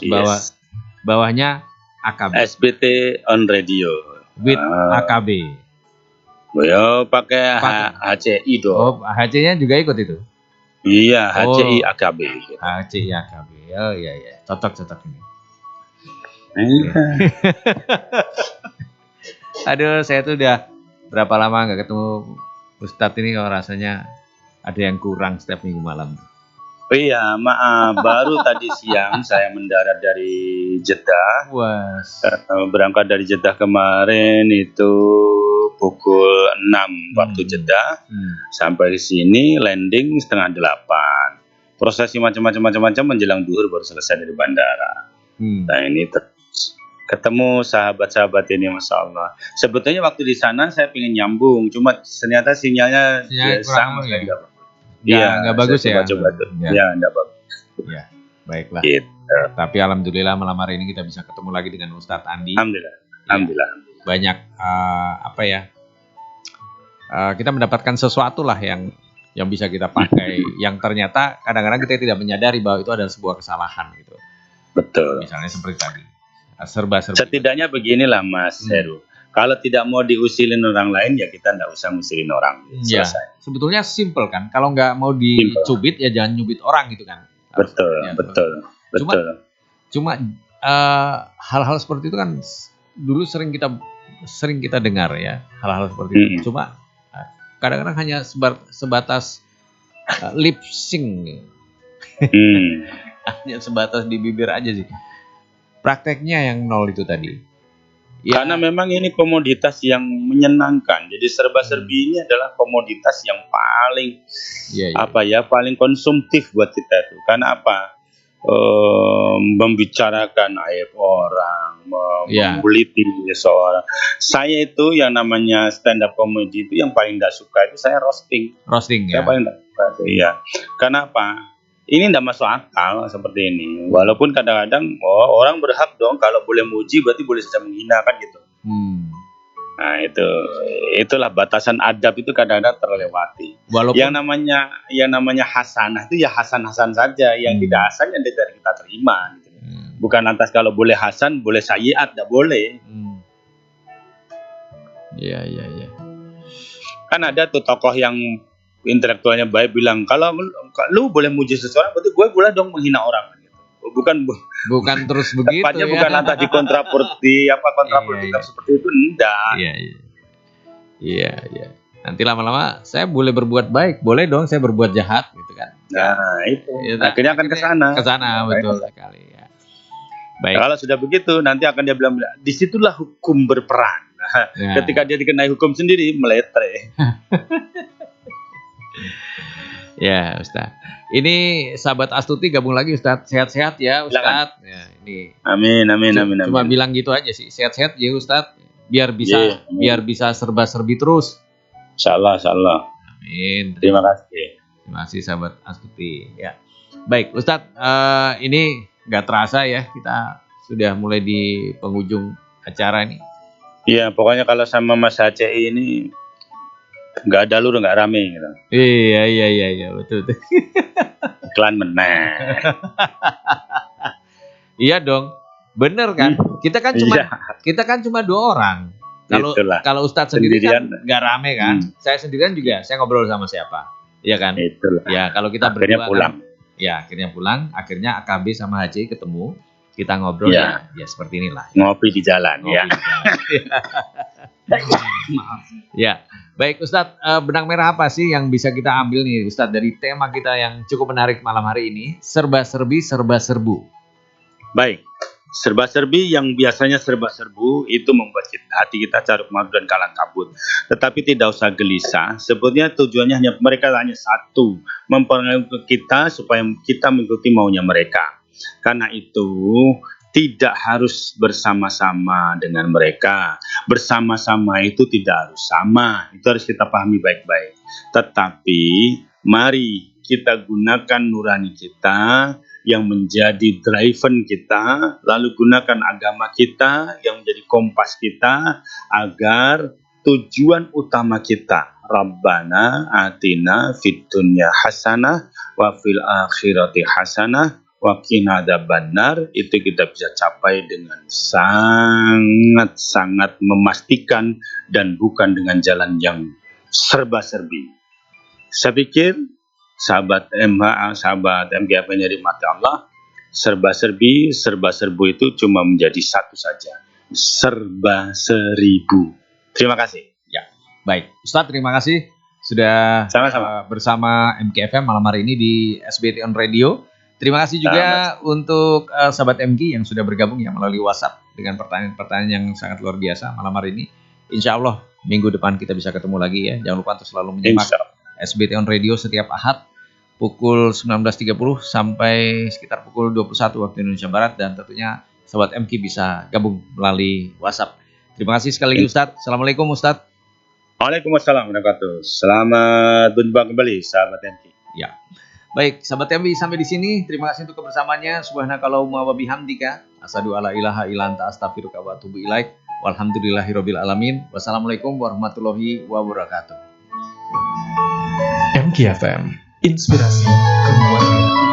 bawahnya AKB. SBT on radio. With AKB. Ya pakai HCI dong. Oh, HC-nya juga ikut itu? Iya, HCI AKB. HCI AKB. Oh iya. Cocok ini. Aduh, saya tuh udah berapa lama nggak ketemu Ustadz ini, kalau rasanya ada yang kurang setiap minggu malam. Oh iya, maaf. Baru tadi siang saya mendarat dari Jeddah. Berangkat dari Jeddah kemarin itu pukul 6 waktu Jeddah. Sampai di sini landing setengah 8. Prosesi macam-macam menjelang zuhur baru selesai dari bandara. Nah ini ketemu sahabat-sahabat ini, Masya Allah. Sebetulnya waktu di sana saya pengen nyambung, cuma ternyata sinyalnya sama sekali. Ya, nggak bagus ya. Ya, nggak bagus. Ya, baiklah. Gitu. Tapi alhamdulillah malam hari ini kita bisa ketemu lagi dengan Ustadz Andi. Alhamdulillah. Banyak kita mendapatkan sesuatu lah yang bisa kita pakai, yang ternyata kadang-kadang kita tidak menyadari bahwa itu adalah sebuah kesalahan gitu. Betul. Misalnya seperti tadi. Serba-serbi. Setidaknya beginilah Mas Heru. Kalau tidak mau diusilin orang lain, ya kita nggak usah ngusilin orang. Ya, sebetulnya simple kan. Kalau nggak mau dicubit, ya jangan nyubit orang gitu kan. Betul. Cuma hal-hal seperti itu kan dulu sering kita dengar ya, hal-hal seperti itu. Cuma kadang-kadang hanya sebatas lip sync. Hanya sebatas di bibir aja sih. Prakteknya yang nol itu tadi. Ya. Karena memang ini komoditas yang menyenangkan. Jadi serba-serbi ini adalah komoditas yang paling paling konsumtif buat kita itu. Karena apa? Membicarakan aib orang, membuliti seseorang. Saya itu yang namanya stand up comedy itu yang paling tidak suka itu saya roasting. Saya paling tidak suka. Iya. Karena apa? Ini tidak masuk akal seperti ini. Walaupun kadang-kadang orang berhak dong kalau boleh muji berarti boleh saja menghina kan gitu. Nah itulah batasan adab itu kadang-kadang terlewati. Yang namanya hasanah itu ya hasan-hasan saja. Yang tidak hasan yang tidak kita terima. Gitu. Bukan lantas kalau boleh hasan boleh sayyiat, tidak boleh. Iya. Kan ada tuh tokoh yang intelektualnya baik bilang kalau lu boleh muji seseorang berarti gue boleh dong menghina orang gitu. Bukan terus begitu tepatnya ya. Bukan lantas kontraproduktif seperti itu, enggak. Iya. Nanti lama-lama saya boleh berbuat baik, boleh dong saya berbuat jahat gitu kan. Nah, itu. Akhirnya akan ke sana. Betul sekali ya. Baik. Kalau sudah begitu nanti akan dia bilang disitulah hukum berperan. Ketika dia dikenai hukum sendiri meletre. Ya Ustaz. Ini sahabat Astuti gabung lagi Ustaz. Sehat-sehat ya Ustaz. Ya, ini. Amin. Cuma bilang gitu aja sih. Sehat-sehat ya Ustaz. Biar bisa serba-serbi terus. Insyaallah. Amin. Terima kasih. Terima kasih sahabat Astuti. Ya. Baik Ustaz. Ini nggak terasa ya kita sudah mulai di penghujung acara ini. Iya, pokoknya kalau sama Mas HCI ini nggak ada lu nggak rame gitu. Iya betul. Iklan menang. Iya dong. Bener kan? Kita kan cuma 2 orang. Kalau Ustadz sendiri kan nggak rame kan? Saya sendirian juga, saya ngobrol sama siapa? Iya kan? Itulah. Ya kalau kita akhirnya berdua pulang. Kan, ya akhirnya pulang. Akhirnya AKB sama HJ ketemu. Kita ngobrol ya seperti inilah. Ngopi di jalan ya. Maaf. Ya, baik Ustadz, benang merah apa sih yang bisa kita ambil nih Ustadz dari tema kita yang cukup menarik malam hari ini? Serba-serbi, serba-serbu. Baik, serba-serbi yang biasanya serba-serbu itu membuat hati kita carut marut dan kalang kabut. Tetapi tidak usah gelisah, sebetulnya tujuannya mereka hanya satu, mempengaruhi kita supaya kita mengikuti maunya mereka. Karena itu tidak harus bersama-sama dengan mereka. Bersama-sama itu tidak harus sama. Itu harus kita pahami baik-baik. Tetapi mari kita gunakan nurani kita yang menjadi driven kita, lalu gunakan agama kita yang menjadi kompas kita agar tujuan utama kita, Rabbana atina fid dunya hasanah wa fil akhirati hasanah wa qina adzabannar, itu kita bisa capai dengan sangat-sangat memastikan dan bukan dengan jalan yang serba-serbi. Saya pikir sahabat MHA, sahabat MGF yang dirahmati Allah, serba-serbi, serba-serbu itu cuma menjadi satu saja, serba seribu. Terima kasih. Ya, baik. Ustadz, terima kasih sudah bersama MKFM malam hari ini di SBT On Radio. Terima kasih juga untuk sahabat MG yang sudah bergabung ya melalui WhatsApp dengan pertanyaan-pertanyaan yang sangat luar biasa malam hari ini. Insya Allah minggu depan kita bisa ketemu lagi ya. Jangan lupa untuk selalu menyimak SBT On Radio setiap Ahad pukul 19.30 sampai sekitar pukul 21 waktu Indonesia Barat, dan tentunya sahabat MK bisa gabung melalui WhatsApp. Terima kasih sekali lagi Ustadz. Assalamualaikum Ustadz. Waalaikumsalam warahmatullahi wabarakatuh. Selamat berjumpa kembali sahabat MK. Ya. Baik, sahabat MK, sampai di sini. Terima kasih untuk kebersamaannya. Subhanakallahumma wa bihamdika asyhadu alla ilaha illa anta astaghfiruka wa atubu ilaik. Walhamdulillahirabbil alamin. Wassalamualaikum warahmatullahi wabarakatuh. MKFM, inspirasi keluarga.